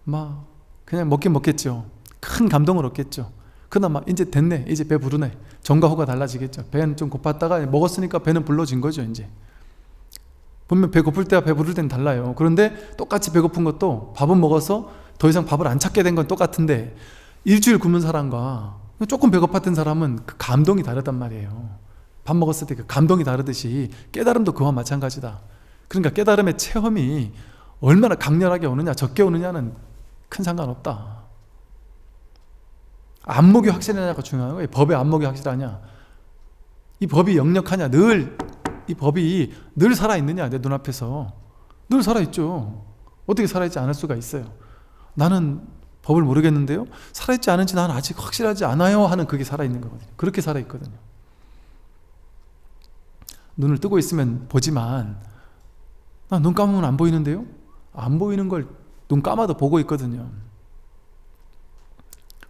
막 그냥 먹긴 먹겠죠. 큰 감동을 얻겠죠. 그나마 이제 됐네, 이제 배 부르네, 정과 후가 달라지겠죠. 배는 좀 고팠다가 먹었으니까 배는 불러진 거죠. 이제 분명 배 고플 때와 배 부를 때는 달라요. 그런데 똑같이 배고픈 것도 밥은 먹어서 더 이상 밥을 안 찾게 된 건 똑같은데 일주일 굶은 사람과 조금 배고팠던 사람은 그 감동이 다르단 말이에요. 밥 먹었을 때 그 감동이 다르듯이 깨달음도 그와 마찬가지다. 그러니까 깨달음의 체험이 얼마나 강렬하게 오느냐 적게 오느냐는 큰 상관없다. 안목이 확실하냐가 중요한 거예요. 법의 안목이 확실하냐, 이 법이 역력하냐, 늘 이 법이 늘 살아있느냐, 내 눈앞에서 늘 살아있죠. 어떻게 살아있지 않을 수가 있어요. 나는 법을 모르겠는데요, 살아있지 않은지 나는 아직 확실하지 않아요 하는 그게 살아있는 거거든요. 그렇게 살아있거든요. 눈을 뜨고 있으면 보지만 나 눈 감으면 안 보이는데요, 안 보이는 걸 눈 감아도 보고 있거든요.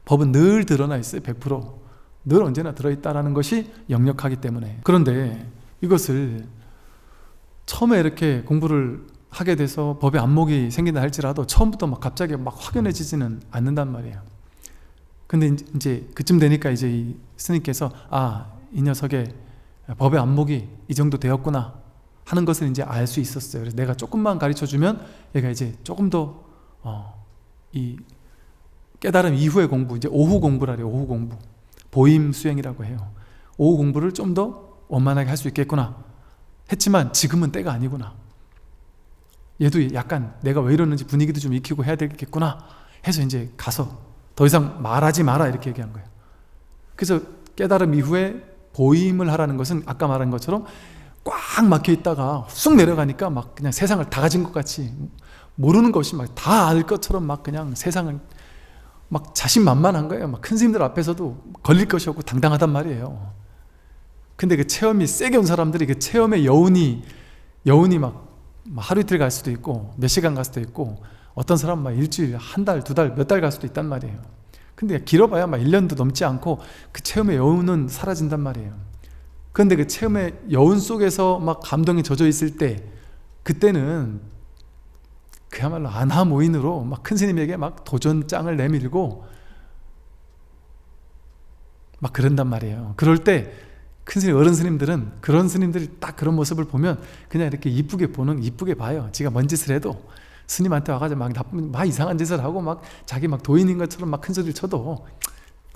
법은 늘 드러나 있어요. 100%. 늘 언제나 들어있다는 것이 역력하기 때문에. 그런데 이것을 처음에 이렇게 공부를 하게 돼서 법의 안목이 생긴다 할지라도 처음부터 막 갑자기 막 확연해지지는 않는단 말이에요. 근데 이제 그쯤 되니까 이제 이 스님께서 이 녀석의 법의 안목이 이 정도 되었구나 하는 것을 이제 알 수 있었어요. 그래서 내가 조금만 가르쳐 주면 얘가 이제 조금 더 이 깨달음 이후의 공부, 이제 오후 공부라 그래요. 오후 공부, 보임 수행이라고 해요. 오후 공부를 좀 더 원만하게 할 수 있겠구나 했지만 지금은 때가 아니구나, 얘도 약간 내가 왜 이러는지 분위기도 좀 익히고 해야 되겠구나 해서 이제 가서 더 이상 말하지 마라 이렇게 얘기한 거예요. 그래서 깨달음 이후에 보임을 하라는 것은 아까 말한 것처럼 꽉 막혀 있다가 쑥 내려가니까 막 그냥 세상을 다 가진 것 같이, 모르는 것이 막 다 알 것처럼 막 그냥 세상을 막 자신만만한 거예요. 막 큰 스님들 앞에서도 걸릴 것이 없고 당당하단 말이에요. 근데 그 체험이 세게 온 사람들이 그 체험의 여운이 막 하루 이틀 갈 수도 있고 몇 시간 갈 수도 있고, 어떤 사람은 막 일주일, 한 달, 두 달, 몇 달 갈 수도 있단 말이에요. 근데 길어봐야 막 1년도 넘지 않고 그 체험의 여운은 사라진단 말이에요. 그런데 그 체험의 여운 속에서 막 감동이 젖어 있을 때, 그때는 그야말로 안하무인으로 막 큰 스님에게 막 도전장을 내밀고 막 그런단 말이에요. 그럴 때 큰 스님, 어른 스님들은 그런 스님들이 딱 그런 모습을 보면 그냥 이렇게 이쁘게 봐요. 지가 뭔 짓을 해도 스님한테 와가지고 막 이상한 짓을 하고 막 자기 막 도인인 것처럼 막 큰 소리를 쳐도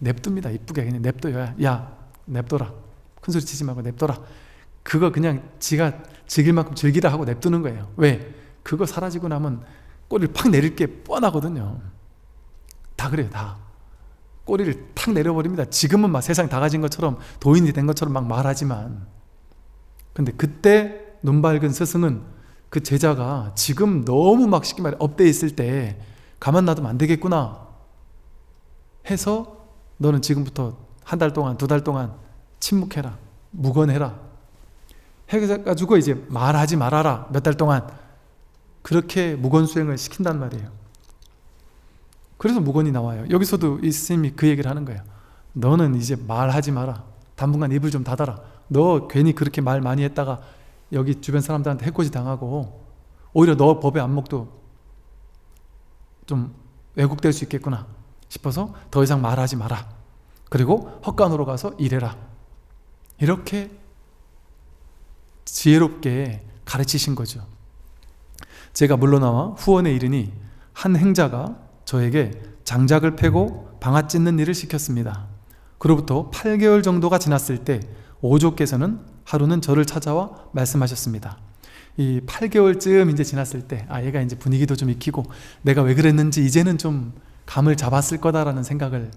냅둡니다. 이쁘게 그냥 냅둬요. 야 냅둬라, 큰 소리 치지 말고 냅둬라. 그거 그냥 지가 즐길 만큼 즐기라 하고 냅두는 거예요. 왜? 그거 사라지고 나면 꼬리를 팍 내릴 게 뻔하거든요. 다 그래요. 다 꼬리를 탁 내려버립니다. 지금은 막 세상 다 가진 것처럼, 도인이 된 것처럼 막 말하지만, 근데 그때 눈 밝은 스승은 그 제자가 지금 너무 막 쉽게 말해 업돼 있을 때 가만 놔두면 안 되겠구나 해서 너는 지금부터 한 달 동안, 두 달 동안 침묵해라, 묵언해라 해가지고 이제 말하지 말아라, 몇 달 동안. 그렇게 묵언 수행을 시킨단 말이에요. 그래서 묵언이 나와요. 여기서도 이 스님이 그 얘기를 하는 거예요. 너는 이제 말하지 마라, 당분간 입을 좀 닫아라. 너 괜히 그렇게 말 많이 했다가 여기 주변 사람들한테 해코지 당하고 오히려 너 법의 안목도 좀 왜곡될 수 있겠구나 싶어서 더 이상 말하지 마라. 그리고 헛간으로 가서 일해라. 이렇게 지혜롭게 가르치신 거죠. 제가 물러나와 후원에 이르니 한 행자가 저에게 장작을 패고 방아 찢는 일을 시켰습니다. 그로부터 8개월 정도가 지났을 때 오조께서는 하루는 저를 찾아와 말씀하셨습니다. 이 8개월쯤 이제 지났을 때 얘가 이제 분위기도 좀 익히고 내가 왜 그랬는지 이제는 좀 감을 잡았을 거다라는 생각을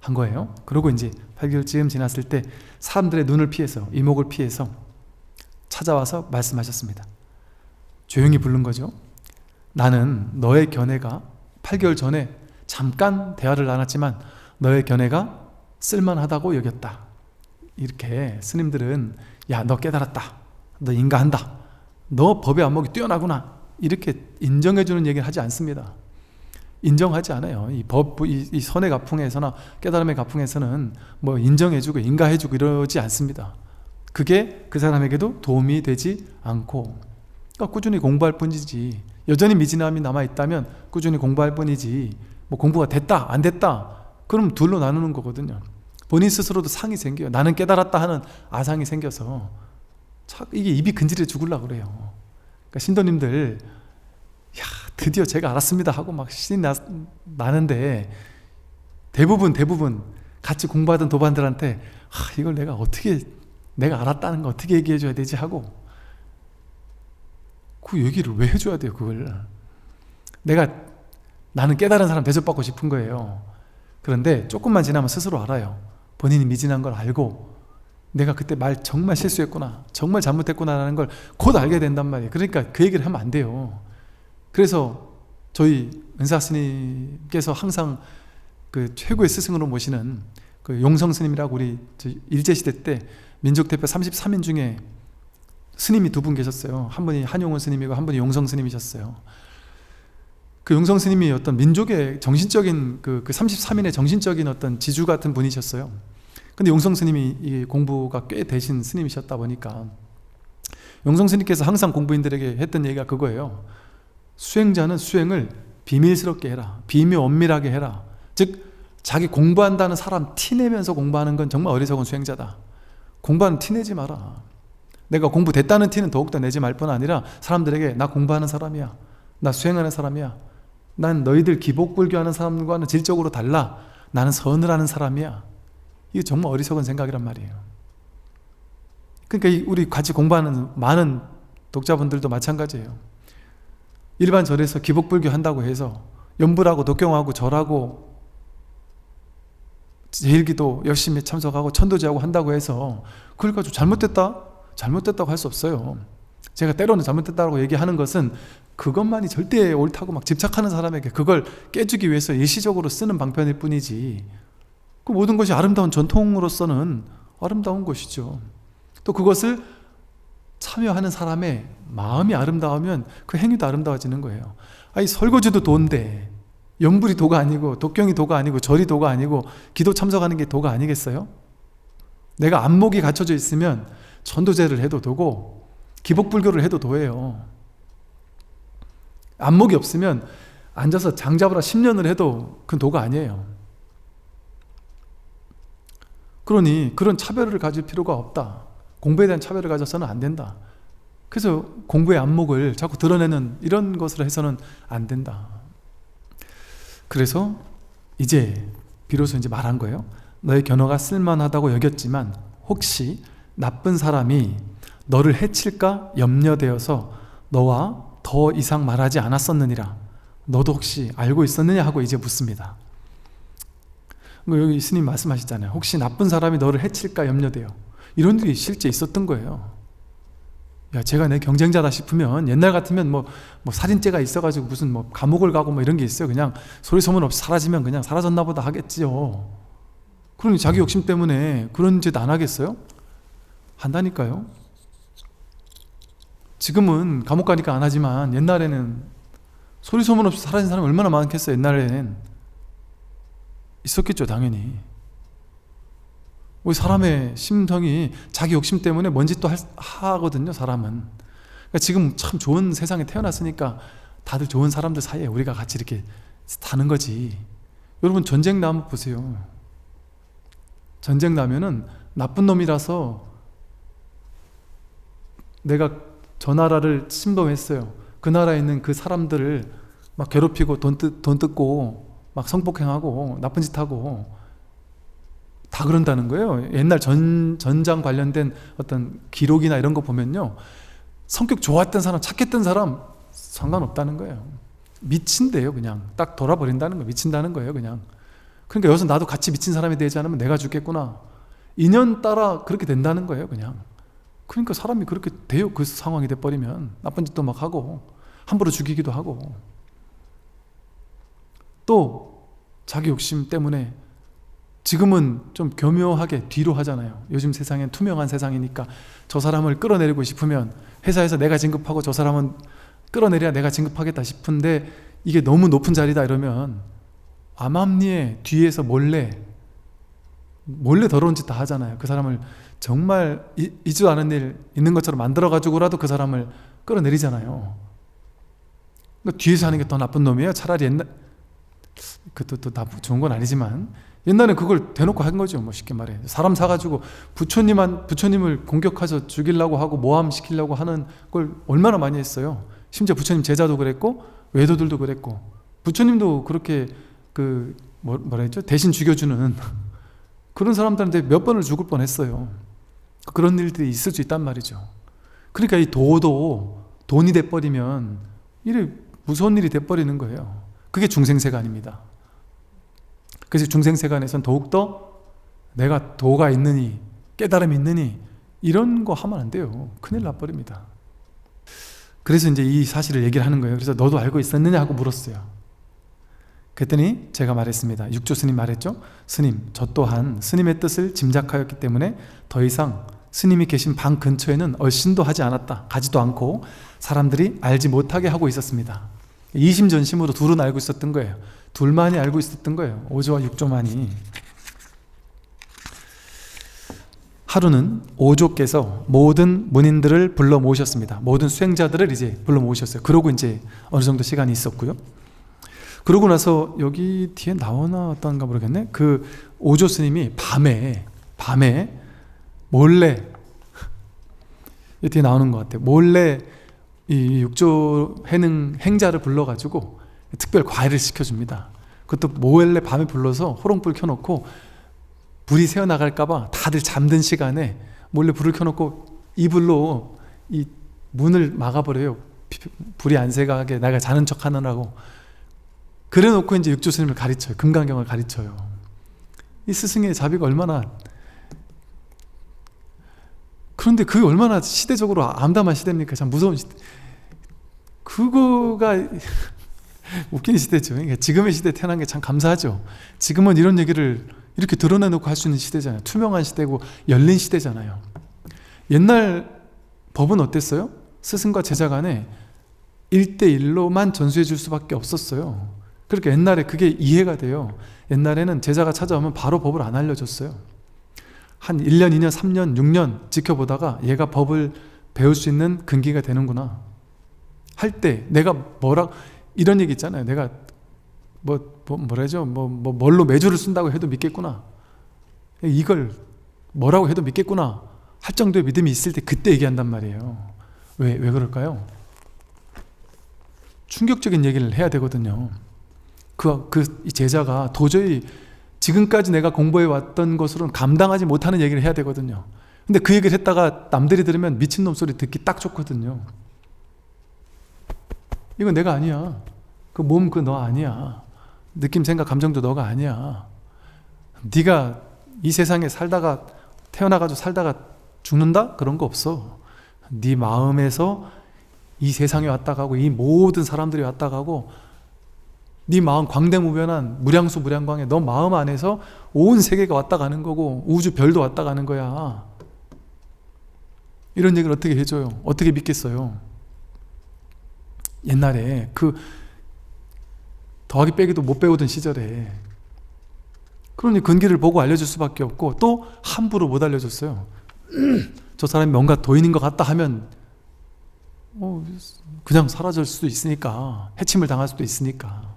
한 거예요. 그리고 이제 8개월쯤 지났을 때 사람들의 눈을 피해서, 이목을 피해서 찾아와서 말씀하셨습니다. 조용히 부른 거죠. 나는 너의 견해가 8개월 전에 잠깐 대화를 나눴지만 너의 견해가 쓸만하다고 여겼다. 이렇게 스님들은 야, 너 깨달았다, 너 인가한다, 너 법의 안목이 뛰어나구나 이렇게 인정해주는 얘기를 하지 않습니다. 인정하지 않아요. 이 선의 가풍에서나 깨달음의 가풍에서는 뭐 인정해주고 인가해주고 이러지 않습니다. 그게 그 사람에게도 도움이 되지 않고, 그러니까 꾸준히 공부할 뿐이지, 여전히 미진함이 남아있다면 꾸준히 공부할 뿐이지, 뭐 공부가 됐다 안 됐다 그럼 둘로 나누는 거거든요. 본인 스스로도 상이 생겨요. 나는 깨달았다 하는 아상이 생겨서 이게 입이 근질해 죽으려고 그래요. 그러니까 신도님들 야 드디어 제가 알았습니다 하고 막 신이 나는데 대부분 같이 공부하던 도반들한테 이걸 내가 어떻게 내가 알았다는 거 어떻게 얘기해 줘야 되지 하고, 그 얘기를 왜 해줘야 돼요 그걸. 나는 깨달은 사람 대접받고 싶은 거예요. 그런데 조금만 지나면 스스로 알아요. 본인이 미진한 걸 알고 내가 그때 말 정말 실수했구나, 정말 잘못했구나라는 걸 곧 알게 된단 말이에요. 그러니까 그 얘기를 하면 안 돼요. 그래서 저희 은사 스님께서 항상 그 최고의 스승으로 모시는 그 용성 스님이라고, 우리 일제시대 때 민족 대표 33인 중에 스님이 두 분 계셨어요. 한 분이 한용운 스님이고 한 분이 용성 스님이셨어요. 그 용성 스님이 어떤 민족의 정신적인 그 33인의 정신적인 어떤 지주 같은 분이셨어요. 근데 용성 스님이 이 공부가 꽤 되신 스님이셨다 보니까 용성 스님께서 항상 공부인들에게 했던 얘기가 그거예요. 수행자는 수행을 비밀스럽게 해라, 비밀 엄밀하게 해라. 즉 자기 공부한다는 사람 티내면서 공부하는 건 정말 어리석은 수행자다. 공부하는 티내지 마라. 내가 공부됐다는 티는 더욱더 내지 말 뿐 아니라 사람들에게 나 공부하는 사람이야, 나 수행하는 사람이야, 난 너희들 기복불교하는 사람과는 질적으로 달라, 나는 선을 하는 사람이야. 이게 정말 어리석은 생각이란 말이에요. 그러니까 우리 같이 공부하는 많은 독자분들도 마찬가지예요. 일반 절에서 기복불교 한다고 해서 연불하고 독경하고 절하고 제일기도 열심히 참석하고 천도제하고 한다고 해서 그걸 가지고 잘못됐다고 할 수 없어요. 제가 때로는 잘못됐다고 얘기하는 것은 그것만이 절대 옳다고 막 집착하는 사람에게 그걸 깨주기 위해서 일시적으로 쓰는 방편일 뿐이지, 그 모든 것이 아름다운 전통으로서는 아름다운 것이죠. 또 그것을 참여하는 사람의 마음이 아름다우면 그 행위도 아름다워지는 거예요. 아니 설거지도 도인데 연불이 도가 아니고 독경이 도가 아니고 절이 도가 아니고 기도 참석하는 게 도가 아니겠어요? 내가 안목이 갖춰져 있으면 전도제를 해도 도고 기복불교를 해도 도예요. 안목이 없으면 앉아서 장잡으라 10년을 해도 그건 도가 아니에요. 그러니 그런 차별을 가질 필요가 없다. 공부에 대한 차별을 가져서는 안 된다. 그래서 공부의 안목을 자꾸 드러내는 이런 것을 해서는 안 된다. 그래서 이제 비로소 이제 말한 거예요. 너의 견어가 쓸만하다고 여겼지만 혹시 나쁜 사람이 너를 해칠까 염려되어서 너와 더 이상 말하지 않았었느니라. 너도 혹시 알고 있었느냐 하고 이제 묻습니다. 여기 스님 말씀하시잖아요. 혹시 나쁜 사람이 너를 해칠까 염려돼요. 이런 일이 실제 있었던 거예요. 야, 제가 내 경쟁자다 싶으면 옛날 같으면 뭐 살인죄가 있어가지고 무슨 뭐 감옥을 가고 뭐 이런 게 있어요. 그냥 소리 소문 없이 사라지면 그냥 사라졌나 보다 하겠지요. 그러니 자기 욕심 때문에 그런 짓 안 하겠어요? 한다니까요. 지금은 감옥 가니까 안 하지만 옛날에는 소리 소문 없이 사라진 사람이 얼마나 많겠어요. 옛날에는 있었겠죠, 당연히. 우리 사람의 심성이 자기 욕심 때문에 뭔 짓도 하거든요, 사람은. 그러니까 지금 참 좋은 세상에 태어났으니까 다들 좋은 사람들 사이에 우리가 같이 이렇게 사는 거지. 여러분 전쟁 나면 보세요. 전쟁 나면은 나쁜 놈이라서 내가 저 나라를 침범했어요. 그 나라에 있는 그 사람들을 막 괴롭히고 돈 뜯고 막 성폭행하고 나쁜 짓 하고 다 그런다는 거예요. 옛날 전장 관련된 어떤 기록이나 이런 거 보면요, 성격 좋았던 사람, 착했던 사람 상관없다는 거예요. 미친대요. 그냥 딱 돌아버린다는 거예요. 미친다는 거예요, 그냥. 그러니까 여기서 나도 같이 미친 사람이 되지 않으면 내가 죽겠구나, 인연 따라 그렇게 된다는 거예요, 그냥. 그러니까 사람이 그렇게 돼요. 그 상황이 돼버리면 나쁜 짓도 막 하고 함부로 죽이기도 하고, 또 자기 욕심 때문에 지금은 좀 교묘하게 뒤로 하잖아요. 요즘 세상엔 투명한 세상이니까 저 사람을 끌어내리고 싶으면 회사에서 내가 진급하고 저 사람은 끌어내려야 내가 진급하겠다 싶은데 이게 너무 높은 자리다 이러면 암암리에 뒤에서 몰래 더러운 짓 다 하잖아요. 그 사람을 정말 이주 않은 일 있는 것처럼 만들어가지고라도 그 사람을 끌어내리잖아요. 그러니까 뒤에서 하는 게 더 나쁜 놈이에요. 차라리 그것도 좋은 건 아니지만 옛날에 그걸 대놓고 한 거죠. 뭐 쉽게 말해 사람 사가지고 부처님을 공격해서 죽이려고 하고 모함시키려고 하는 걸 얼마나 많이 했어요. 심지어 부처님 제자도 그랬고 외도들도 그랬고, 부처님도 그렇게 뭐라 했죠? 대신 죽여주는 그런 사람들한테 몇 번을 죽을 뻔했어요. 그런 일들이 있을 수 있단 말이죠. 그러니까 이 도도 돈이 돼버리면 이래 무서운 일이 돼버리는 거예요. 그게 중생세간입니다. 그래서 중생세간에서는 더욱더 내가 도가 있느니 깨달음이 있느니 이런 거 하면 안 돼요. 큰일 나버립니다. 그래서 이제 이 사실을 얘기를 하는 거예요. 그래서 너도 알고 있었느냐 하고 물었어요. 그랬더니 제가 말했습니다. 육조 스님 말했죠. 스님, 저 또한 스님의 뜻을 짐작하였기 때문에 더 이상 스님이 계신 방 근처에는 얼씬도 하지 않았다. 가지도 않고 사람들이 알지 못하게 하고 있었습니다. 이심전심으로 둘은 알고 있었던 거예요. 둘만이 알고 있었던 거예요. 오조와 육조만이. 하루는 오조께서 모든 문인들을 불러 모으셨습니다. 모든 수행자들을 이제 불러 모으셨어요. 그러고 이제 어느 정도 시간이 있었고요. 그러고 나서 여기 뒤에 나오나 어떤가 모르겠네. 그 오조 스님이 밤에 몰래 뒤에 나오는 것 같아요. 몰래 이 육조 해능 행자를 불러가지고 특별 과외를 시켜줍니다. 그것도 몰래 밤에 불러서 호롱불 켜놓고 불이 새어나갈까봐 다들 잠든 시간에 몰래 불을 켜놓고 이불로 이 문을 막아버려요. 불이 안 새가게 내가 자는 척 하느라고. 그래 놓고 이제 육조 스님을 가르쳐요. 금강경을 가르쳐요. 이 스승의 자비가 얼마나, 그런데 그게 얼마나 시대적으로 암담한 시대입니까? 참 무서운 시대. 그거가 웃기는 시대죠. 그러니까 지금의 시대에 태어난 게 참 감사하죠. 지금은 이런 얘기를 이렇게 드러내놓고 할 수 있는 시대잖아요. 투명한 시대고 열린 시대잖아요. 옛날 법은 어땠어요? 스승과 제자 간에 1대1로만 전수해 줄 수밖에 없었어요. 그러니까 옛날에 그게 이해가 돼요. 옛날에는 제자가 찾아오면 바로 법을 안 알려줬어요. 한 1년, 2년, 3년, 6년 지켜보다가 얘가 법을 배울 수 있는 근기가 되는구나 할 때 내가 이런 얘기 있잖아요. 내가 뭐라죠? 뭘로 매주를 쓴다고 해도 믿겠구나. 이걸 뭐라고 해도 믿겠구나 할 정도의 믿음이 있을 때 그때 얘기한단 말이에요. 왜 그럴까요? 충격적인 얘기를 해야 되거든요. 이 제자가 도저히 지금까지 내가 공부해 왔던 것으로는 감당하지 못하는 얘기를 해야 되거든요. 근데 그 얘기를 했다가 남들이 들으면 미친놈 소리 듣기 딱 좋거든요. 이건 내가 아니야. 그 몸 너 아니야. 느낌, 생각, 감정도 너가 아니야. 네가 이 세상에 살다가 태어나가지고 살다가 죽는다? 그런 거 없어. 네 마음에서 이 세상에 왔다 가고 이 모든 사람들이 왔다 가고 네 마음 광대무변한 무량수 무량광에 너 마음 안에서 온 세계가 왔다 가는 거고 우주 별도 왔다 가는 거야. 이런 얘기를 어떻게 해줘요? 어떻게 믿겠어요? 옛날에 더하기 빼기도 못 배우던 시절에 그러니 근기를 보고 알려줄 수밖에 없고 또 함부로 못 알려줬어요. 저 사람이 뭔가 도인인 것 같다 하면 그냥 사라질 수도 있으니까, 해침을 당할 수도 있으니까.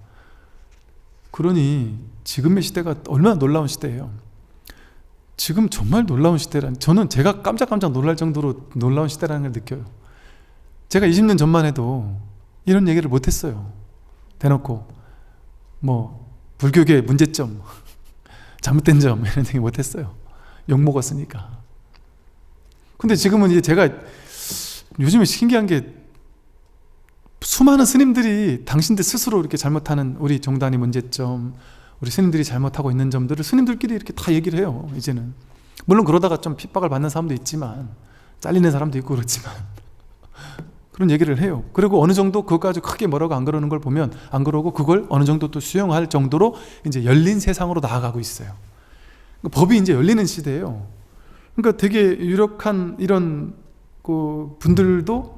그러니 지금의 시대가 얼마나 놀라운 시대예요. 지금 정말 놀라운 시대란, 저는 제가 깜짝깜짝 놀랄 정도로 놀라운 시대라는 걸 느껴요. 제가 20년 전만 해도 이런 얘기를 못했어요. 대놓고 불교계의 문제점, 잘못된 점 이런 얘기 못했어요. 욕먹었으니까. 근데 지금은 이제 제가 요즘에 신기한 게 수많은 스님들이 당신들 스스로 이렇게 잘못하는 우리 종단의 문제점, 우리 스님들이 잘못하고 있는 점들을 스님들끼리 이렇게 다 얘기를 해요. 이제는 물론 그러다가 좀 핍박을 받는 사람도 있지만, 잘리는 사람도 있고 그렇지만 그런 얘기를 해요. 그리고 어느 정도 그것 가지고 크게 뭐라고 안 그러는 걸 보면, 안 그러고 그걸 어느 정도 또 수용할 정도로 이제 열린 세상으로 나아가고 있어요. 법이 이제 열리는 시대예요. 그러니까 되게 유력한 이런 분들도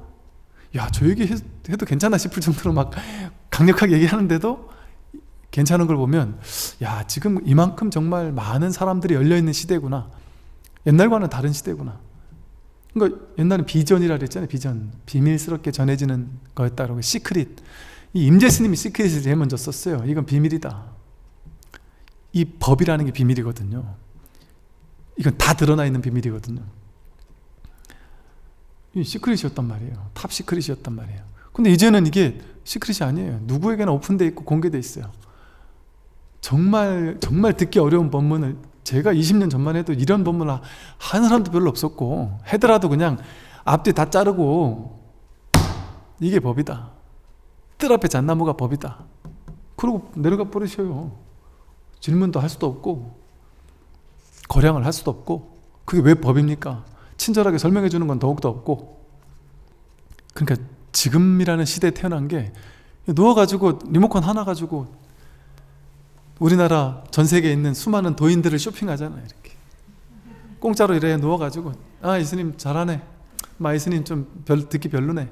야, 저 얘기 해도 괜찮아 싶을 정도로 막 강력하게 얘기하는데도 괜찮은 걸 보면, 야, 지금 이만큼 정말 많은 사람들이 열려있는 시대구나. 옛날과는 다른 시대구나. 그러니까 옛날엔 비전이라 그랬잖아요. 비전, 비밀스럽게 전해지는 거였다라고. 시크릿, 이 임재 스님이 시크릿을 제일 먼저 썼어요. 이건 비밀이다. 이 법이라는 게 비밀이거든요. 이건 다 드러나 있는 비밀이거든요. 이 시크릿이었단 말이에요. 탑 시크릿이었단 말이에요. 근데 이제는 이게 시크릿이 아니에요. 누구에게나 오픈되어 있고 공개되어 있어요. 정말 듣기 어려운 법문을 제가 20년 전만 해도 이런 법문 하는 사람도 별로 없었고, 해더라도 그냥 앞뒤 다 자르고 이게 법이다, 뜰 앞에 잣나무가 법이다, 그러고 내려가 버리셔요. 질문도 할 수도 없고 거량을 할 수도 없고. 그게 왜 법입니까? 친절하게 설명해 주는 건 더욱더 없고. 그러니까 지금이라는 시대에 태어난 게, 누워가지고 리모컨 하나 가지고 우리나라 전 세계에 있는 수많은 도인들을 쇼핑하잖아요. 이렇게 공짜로 이래 누워가지고, 아, 이 스님 잘하네, 이 스님 좀 듣기 별로네,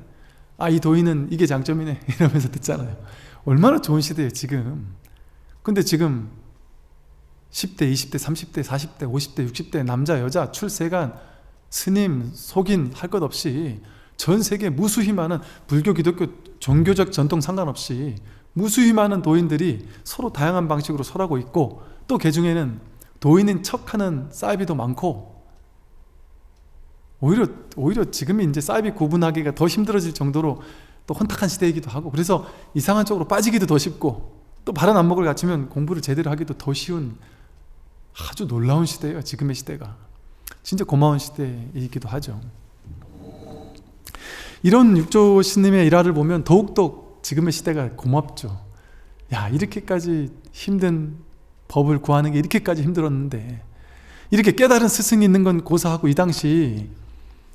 이 도인은 이게 장점이네, 이러면서 듣잖아요. 얼마나 좋은 시대예요 지금. 근데 지금 10대, 20대, 30대, 40대, 50대, 60대 남자, 여자, 출세간, 스님, 속인 할 것 없이 전 세계 무수히 많은 불교, 기독교, 종교적 전통 상관없이 무수히 많은 도인들이 서로 다양한 방식으로 설하고 있고, 또 그 중에는 도인인 척하는 사이비도 많고, 오히려 지금이 이제 사이비 구분하기가 더 힘들어질 정도로 또 혼탁한 시대이기도 하고, 그래서 이상한 쪽으로 빠지기도 더 쉽고, 또 바른 안목을 갖추면 공부를 제대로 하기도 더 쉬운 아주 놀라운 시대예요. 지금의 시대가 진짜 고마운 시대이기도 하죠. 이런 육조 스님의 일화를 보면 더욱더 지금의 시대가 고맙죠. 야, 이렇게까지 힘든 법을 구하는 게 이렇게까지 힘들었는데, 이렇게 깨달은 스승이 있는 건 고사하고, 이 당시죠.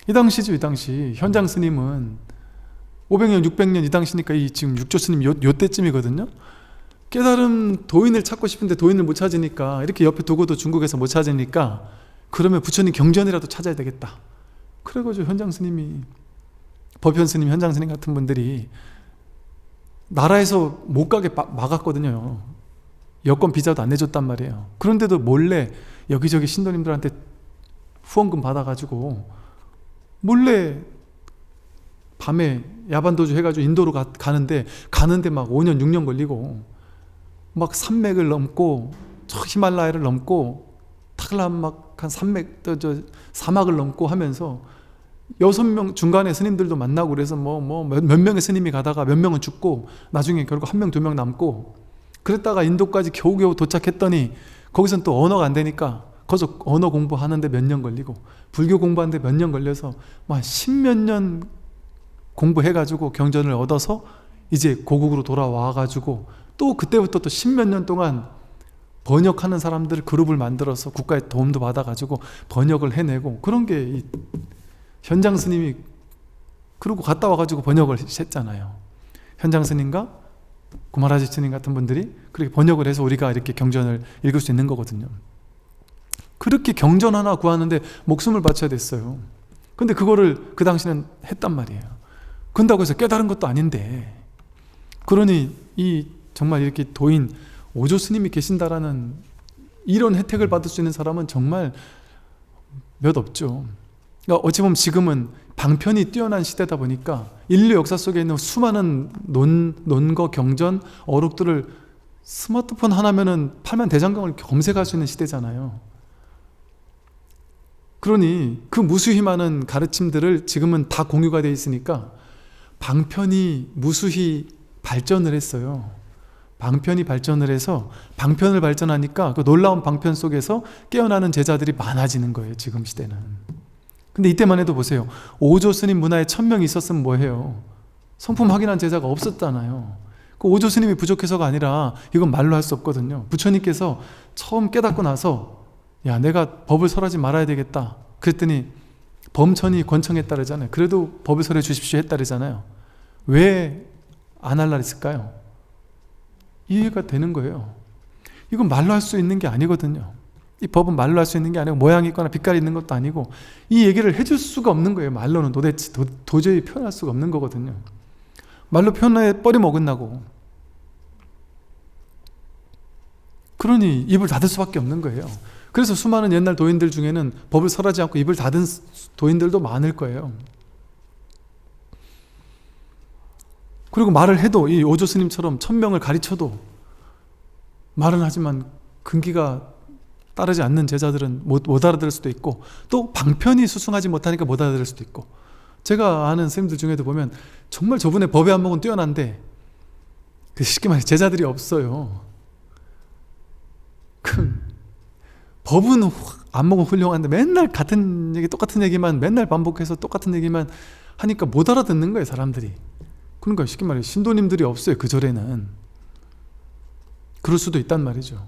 이 당시 현장 스님은 500년 600년 이 당시니까 이 지금 육조 스님 요 때쯤이거든요. 깨달은 도인을 찾고 싶은데 도인을 못 찾으니까, 이렇게 옆에 두고도 중국에서 못 찾으니까, 그러면 부처님 경전이라도 찾아야 되겠다. 그래가지고 현장 스님이, 법현 스님, 현장 스님 같은 분들이 나라에서 못 가게 막았거든요. 여권 비자도 안 내줬단 말이에요. 그런데도 몰래 여기저기 신도님들한테 후원금 받아가지고 몰래 밤에 야반도주 해가지고 인도로 가는데 막 5년 6년 걸리고, 막 산맥을 넘고 저 히말라야를 넘고 타글라막한 산맥, 사막을 넘고 하면서 6명 중간에 스님들도 만나고, 그래서 몇 명의 스님이 가다가 몇 명은 죽고, 나중에 결국 1명 2명 남고, 그랬다가 인도까지 겨우겨우 도착했더니 거기선 또 언어가 안 되니까 거기서 언어 공부하는데 몇 년 걸리고, 불교 공부하는데 몇 년 걸려서 막 10몇 년 공부해가지고 경전을 얻어서 이제 고국으로 돌아와가지고, 또 그때부터 또 10몇 년 동안 번역하는 사람들 그룹을 만들어서 국가의 도움도 받아가지고 번역을 해내고, 그런 게 이 현장 스님이 그러고 갔다 와가지고 번역을 했잖아요. 현장 스님과 구마라지 스님 같은 분들이 그렇게 번역을 해서 우리가 이렇게 경전을 읽을 수 있는 거거든요. 그렇게 경전 하나 구하는데 목숨을 바쳐야 됐어요. 근데 그거를 그 당시는 했단 말이에요. 근다고 해서 깨달은 것도 아닌데. 그러니 이 정말 이렇게 도인 오조 스님이 계신다라는 이런 혜택을 받을 수 있는 사람은 정말 몇 없죠. 그러니까 어찌 보면 지금은 방편이 뛰어난 시대다 보니까 인류 역사 속에 있는 수많은 논거, 경전, 어록들을 스마트폰 하나면은 팔만대장경을 검색할 수 있는 시대잖아요. 그러니 그 무수히 많은 가르침들을 지금은 다 공유가 되어 있으니까 방편이 무수히 발전을 했어요. 방편이 발전을 해서, 방편을 발전하니까 그 놀라운 방편 속에서 깨어나는 제자들이 많아지는 거예요, 지금 시대는. 근데 이때만 해도 보세요. 오조 스님 문화에 1000명이 있었으면 뭐해요? 성품 확인한 제자가 없었잖아요. 그 오조 스님이 부족해서가 아니라 이건 말로 할 수 없거든요. 부처님께서 처음 깨닫고 나서, 야, 내가 법을 설하지 말아야 되겠다. 그랬더니 범천이 권청했다 그러잖아요. 그래도 법을 설해 주십시오 했다 그러잖아요. 왜 안 할라 했을까요? 이해가 되는 거예요. 이건 말로 할 수 있는 게 아니거든요. 이 법은 말로 할 수 있는 게 아니고, 모양이 있거나 빛깔이 있는 것도 아니고, 이 얘기를 해줄 수가 없는 거예요. 말로는 도저히 표현할 수가 없는 거거든요. 말로 표현해 뻘이 어긋나고, 그러니 입을 닫을 수밖에 없는 거예요. 그래서 수많은 옛날 도인들 중에는 법을 설하지 않고 입을 닫은 도인들도 많을 거예요. 그리고 말을 해도 이 오조 스님처럼 1000명을 가르쳐도 말은 하지만 근기가 따르지 않는 제자들은 못 알아들을 수도 있고, 또 방편이 수승하지 못하니까 못 알아들을 수도 있고. 제가 아는 스님들 중에도 보면 정말 저분의 법의 안목은 뛰어난데 쉽게 말해 제자들이 없어요. 법은 안목은 훌륭한데 맨날 같은 얘기, 똑같은 얘기만 맨날 반복해서 똑같은 얘기만 하니까 못 알아듣는 거예요, 사람들이. 그러니까 쉽게 말해 신도님들이 없어요, 그 절에는. 그럴 수도 있단 말이죠.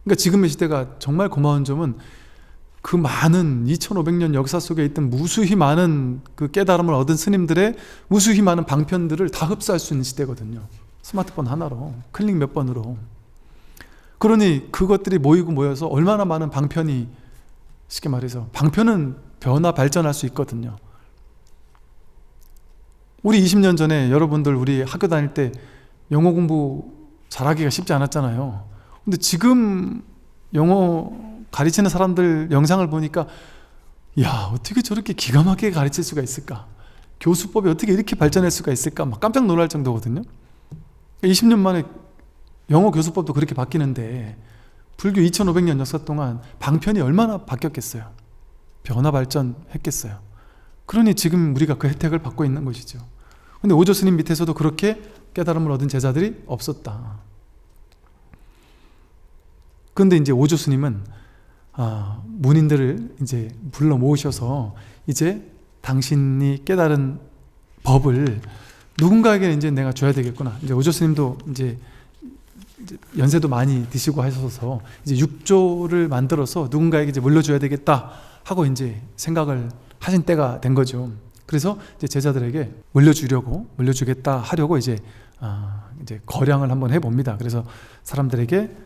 그러니까 지금의 시대가 정말 고마운 점은 그 많은 2500년 역사 속에 있던 무수히 많은 그 깨달음을 얻은 스님들의 무수히 많은 방편들을 다 흡수할 수 있는 시대거든요. 스마트폰 하나로, 클릭 몇 번으로. 그러니 그것들이 모이고 모여서 얼마나 많은 방편이, 쉽게 말해서 방편은 변화 발전할 수 있거든요. 우리 20년 전에 여러분들 우리 학교 다닐 때 영어 공부 잘하기가 쉽지 않았잖아요. 근데 지금 영어 가르치는 사람들 영상을 보니까 야, 어떻게 저렇게 기가 막히게 가르칠 수가 있을까? 교수법이 어떻게 이렇게 발전할 수가 있을까? 막 깜짝 놀랄 정도거든요. 20년 만에 영어 교수법도 그렇게 바뀌는데 불교 2500년 역사 동안 방편이 얼마나 바뀌었겠어요? 변화 발전했겠어요? 그러니 지금 우리가 그 혜택을 받고 있는 것이죠. 근데 오조 스님 밑에서도 그렇게 깨달음을 얻은 제자들이 없었다. 그런데 이제 오조 스님은 문인들을 이제 불러 모으셔서 이제 당신이 깨달은 법을 누군가에게 이제 내가 줘야 되겠구나. 이제 오조 스님도 이제 연세도 많이 드시고 하셔서 이제 육조를 만들어서 누군가에게 이제 물려줘야 되겠다 하고 이제 생각을 하신 때가 된 거죠. 그래서 이제 제자들에게 물려주겠다 하려고 이제 거량을 한번 해봅니다. 그래서 사람들에게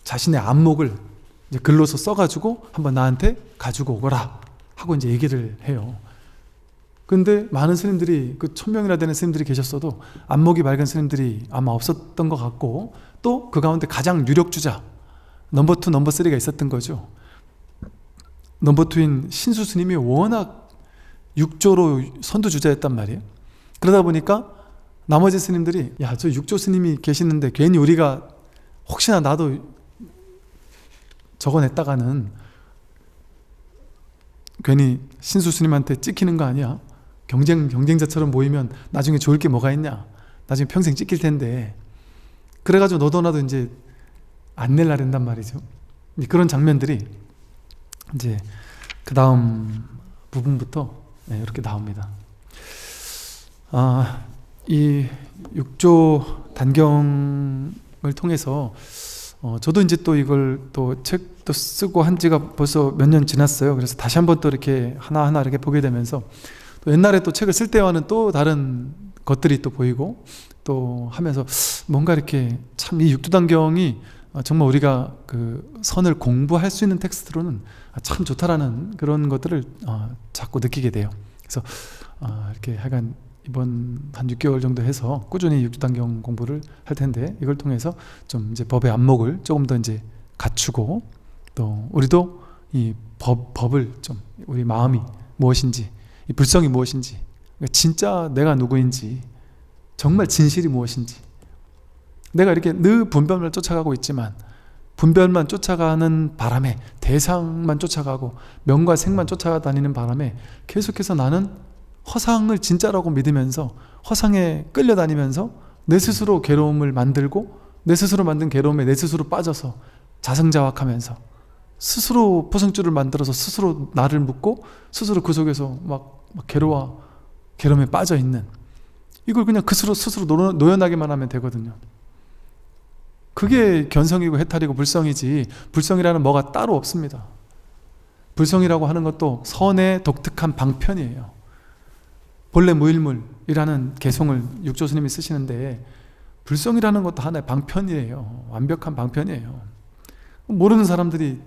자신의 안목을 이제 글로서 써가지고 한번 나한테 가지고 오거라 하고 이제 얘기를 해요. 근데 많은 스님들이, 그 1000명이나 되는 스님들이 계셨어도 안목이 맑은 스님들이 아마 없었던 것 같고, 또 그 가운데 가장 유력주자 넘버 2, 넘버 3가 있었던 거죠. 넘버 2인 신수 스님이 워낙 육조로 선두주자였단 말이에요. 그러다 보니까 나머지 스님들이 야, 저 육조 스님이 계시는데 괜히 우리가 혹시나 나도 적어냈다가는 괜히 신수 스님한테 찍히는 거 아니야? 경쟁자처럼 모이면 나중에 좋을 게 뭐가 있냐? 나중에 평생 찍힐 텐데. 그래가지고 너도 나도 이제 안 낼라 된단 말이죠. 그런 장면들이 이제 그 다음 부분부터 이렇게 나옵니다. 이 육조 단경을 통해서 저도 이제 또 이걸 또 책도 쓰고 한 지가 벌써 몇 년 지났어요. 그래서 다시 한번 또 이렇게 하나하나 이렇게 보게 되면서 또 옛날에 또 책을 쓸 때와는 또 다른 것들이 또 보이고 또 하면서 뭔가 이렇게 참 이 육조단경이 정말 우리가 그 선을 공부할 수 있는 텍스트로는 참 좋다라는 그런 것들을 자꾸 느끼게 돼요. 그래서 이렇게 하여간 이번 한 6개월 정도 해서 꾸준히 육조단경 공부를 할 텐데, 이걸 통해서 좀 이제 법의 안목을 조금 더 이제 갖추고, 또 우리도 이 법을 좀, 우리 마음이 무엇인지, 이 불성이 무엇인지, 그러니까 진짜 내가 누구인지, 정말 진실이 무엇인지, 내가 이렇게 늘 분별만 쫓아가고 있지만 분별만 쫓아가는 바람에, 대상만 쫓아가고 명과 생만 쫓아다니는 바람에 계속해서 나는 허상을 진짜라고 믿으면서 허상에 끌려다니면서 내 스스로 괴로움을 만들고, 내 스스로 만든 괴로움에 내 스스로 빠져서 자승자박하면서 스스로 포승줄을 만들어서 스스로 나를 묶고 스스로 그 속에서 막 괴로움에 빠져 있는, 이걸 그냥 스스로 노연하게만 하면 되거든요. 그게 견성이고 해탈이고 불성이지, 불성이라는 뭐가 따로 없습니다. 불성이라고 하는 것도 선의 독특한 방편이에요. 본래 무일물이라는 개송을 육조 스님이 쓰시는데, 불성이라는 것도 하나의 방편이에요. 완벽한 방편이에요. 모르는 사람들이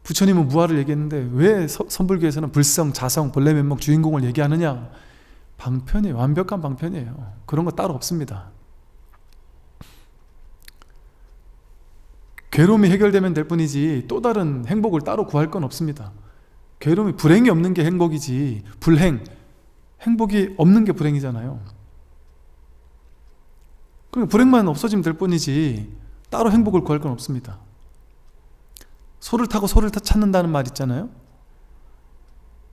부처님은 무아를 얘기했는데 왜 선불교에서는 불성, 자성, 본래 면목, 주인공을 얘기하느냐? 방편이에요. 완벽한 방편이에요. 그런 거 따로 없습니다. 괴로움이 해결되면 될 뿐이지 또 다른 행복을 따로 구할 건 없습니다. 괴로움이, 불행이 없는 게 행복이지, 행복이 없는 게 불행이잖아요. 그러니까 불행만 없어지면 될 뿐이지 따로 행복을 구할 건 없습니다. 소를 타고 소를 찾는다는 말 있잖아요.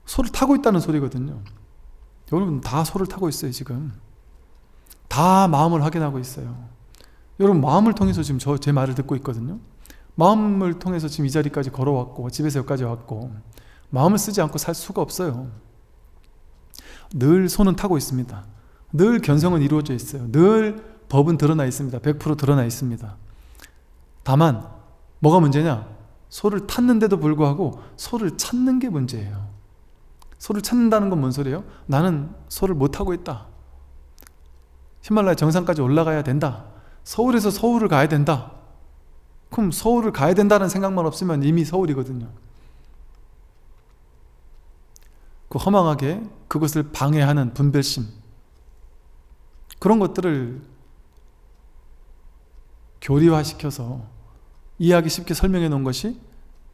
소를 타고 있다는 소리거든요. 여러분 다 소를 타고 있어요. 지금 다 마음을 확인하고 있어요. 여러분 마음을 통해서 지금 제 말을 듣고 있거든요. 마음을 통해서 지금 이 자리까지 걸어왔고 집에서 여기까지 왔고 마음을 쓰지 않고 살 수가 없어요. 늘 손은 타고 있습니다. 늘 견성은 이루어져 있어요. 늘 법은 드러나 있습니다. 100% 드러나 있습니다. 다만 뭐가 문제냐? 소를 탔는데도 불구하고 소를 찾는 게 문제예요. 소를 찾는다는 건 뭔 소리예요? 나는 소를 못 타고 있다. 히말라야 정상까지 올라가야 된다. 서울에서 서울을 가야 된다. 그럼 서울을 가야 된다는 생각만 없으면 이미 서울이거든요. 그 허망하게 그것을 방해하는 분별심, 그런 것들을 교리화시켜서 이해하기 쉽게 설명해 놓은 것이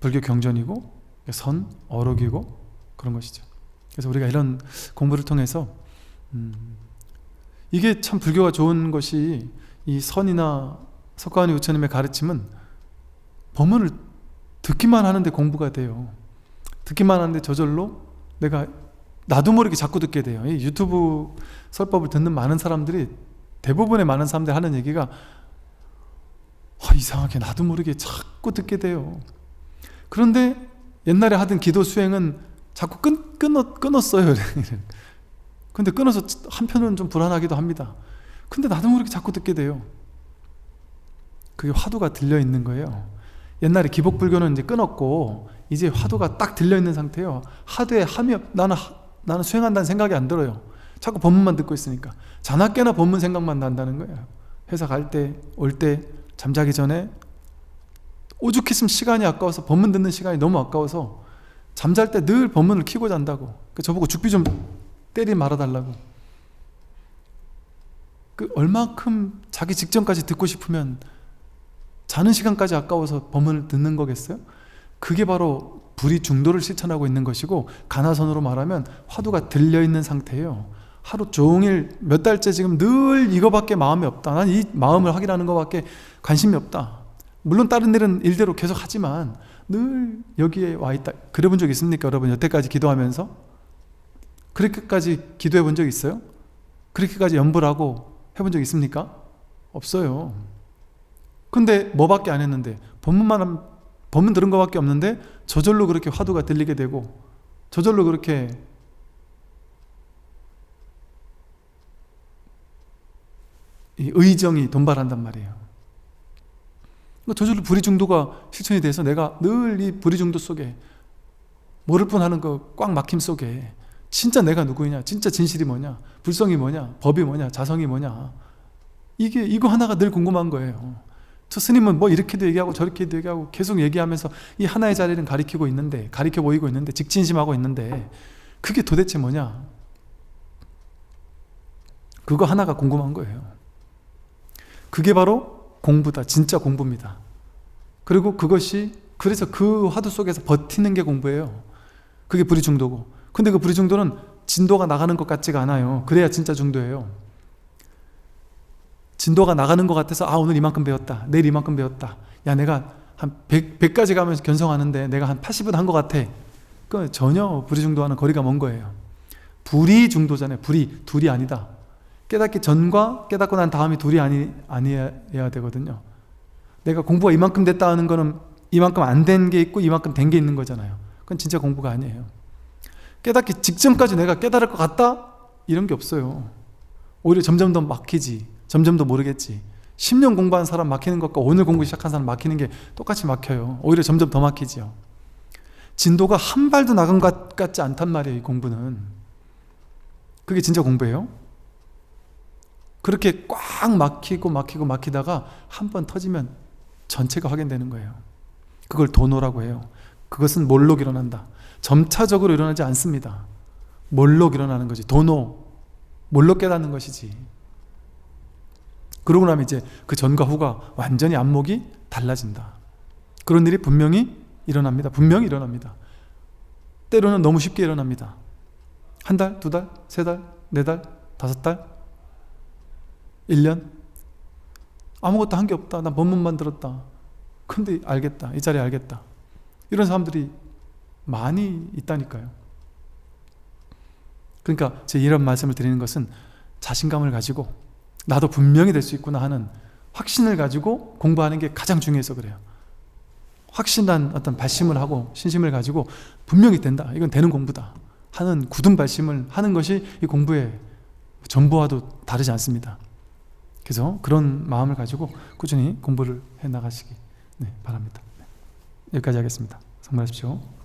불교 경전이고 선, 어록이고 그런 것이죠. 그래서 우리가 이런 공부를 통해서 이게 참 불교가 좋은 것이, 이 선이나 석가모니 부처님의 가르침은 법문을 듣기만 하는데 공부가 돼요. 듣기만 하는데 저절로 나도 모르게 자꾸 듣게 돼요. 이 유튜브 설법을 듣는 많은 사람들이, 대부분의 많은 사람들이 하는 얘기가 이상하게 나도 모르게 자꾸 듣게 돼요. 그런데 옛날에 하던 기도 수행은 자꾸 끊었어요. 근데 끊어서 한편은 좀 불안하기도 합니다. 근데 나도 모르게 자꾸 듣게 돼요. 그게 화두가 들려있는 거예요. 옛날에 기복불교는 이제 끊었고 이제 화두가 딱 들려있는 상태예요. 하두에 함이 나는 수행한다는 생각이 안 들어요. 자꾸 법문만 듣고 있으니까. 자나 깨나 법문 생각만 난다는 거예요. 회사 갈 때, 올 때, 잠자기 전에 오죽했으면 시간이 아까워서, 법문 듣는 시간이 너무 아까워서 잠잘 때 늘 법문을 켜고 잔다고. 저보고 죽비 좀 때리 말아달라고. 얼만큼 자기 직전까지 듣고 싶으면 자는 시간까지 아까워서 법문을 듣는 거겠어요? 그게 바로 불이 중도를 실천하고 있는 것이고, 가나선으로 말하면 화두가 들려있는 상태예요. 하루 종일 몇 달째 지금 늘 이거밖에 마음이 없다. 난 이 마음을 확인하는 것밖에 관심이 없다. 물론 다른 일은 일대로 계속 하지만 늘 여기에 와 있다. 그래 본 적 있습니까? 여러분 여태까지 기도하면서 그렇게까지 기도해 본 적 있어요? 그렇게까지 염불 하고 해본 적 있습니까? 없어요. 근데 뭐밖에 안 했는데, 법문 들은 것밖에 없는데 저절로 그렇게 화두가 들리게 되고 저절로 그렇게 이 의정이 돈발한단 말이에요. 저절로 불의중도가 실천이 돼서 내가 늘 이 불의중도 속에, 모를 뻔하는 그 꽉 막힘 속에 진짜 내가 누구냐, 진짜 진실이 뭐냐, 불성이 뭐냐, 법이 뭐냐, 자성이 뭐냐, 이거 하나가 늘 궁금한 거예요. 저 스님은 뭐 이렇게도 얘기하고 저렇게도 얘기하고 계속 얘기하면서 이 하나의 자리는 가리켜 보이고 있는데, 직진심하고 있는데 그게 도대체 뭐냐, 그거 하나가 궁금한 거예요. 그게 바로 공부다. 진짜 공부입니다. 그리고 그래서 그 화두 속에서 버티는 게 공부예요. 그게 불의중도고. 근데 그 불의중도는 진도가 나가는 것 같지가 않아요. 그래야 진짜 중도예요. 진도가 나가는 것 같아서 오늘 이만큼 배웠다, 내일 이만큼 배웠다, 야 내가 한 100까지 가면서 견성하는데 내가 한 80은 한 것 같아. 그 전혀 불의중도와는 거리가 먼 거예요. 불의중도잖아요. 둘이 아니다. 깨닫기 전과 깨닫고 난 다음이 둘이 아니어야 되거든요. 내가 공부가 이만큼 됐다 하는 거는 이만큼 안 된 게 있고 이만큼 된 게 있는 거잖아요. 그건 진짜 공부가 아니에요. 깨닫기 직전까지 내가 깨달을 것 같다? 이런 게 없어요. 오히려 점점 더 막히지. 점점 더 모르겠지. 10년 공부한 사람 막히는 것과 오늘 공부 시작한 사람 막히는 게 똑같이 막혀요. 오히려 점점 더 막히지요. 진도가 한 발도 나간 것 같지 않단 말이에요. 이 공부는. 그게 진짜 공부예요. 그렇게 꽉 막히다가 한 번 터지면 전체가 확인되는 거예요. 그걸 도노라고 해요. 그것은 몰록 일어난다. 점차적으로 일어나지 않습니다. 몰록 일어나는 거지. 도노, 몰록 깨닫는 것이지. 그러고 나면 이제 그 전과 후가 완전히 안목이 달라진다. 그런 일이 분명히 일어납니다. 분명히 일어납니다. 때로는 너무 쉽게 일어납니다. 한 달, 두 달, 세 달, 네 달, 다섯 달, 1년? 아무것도 한 게 없다. 난 법문만 들었다. 근데 알겠다. 이 자리에 알겠다. 이런 사람들이 많이 있다니까요. 그러니까 제가 이런 말씀을 드리는 것은 자신감을 가지고 나도 분명히 될 수 있구나 하는 확신을 가지고 공부하는 게 가장 중요해서 그래요. 확신한 어떤 발심을 하고 신심을 가지고 분명히 된다, 이건 되는 공부다 하는 굳은 발심을 하는 것이 이 공부의 전부와도 다르지 않습니다. 그래서 그런 마음을 가지고 꾸준히 공부를 해 나가시기 바랍니다. 여기까지 하겠습니다. 성불하십시오.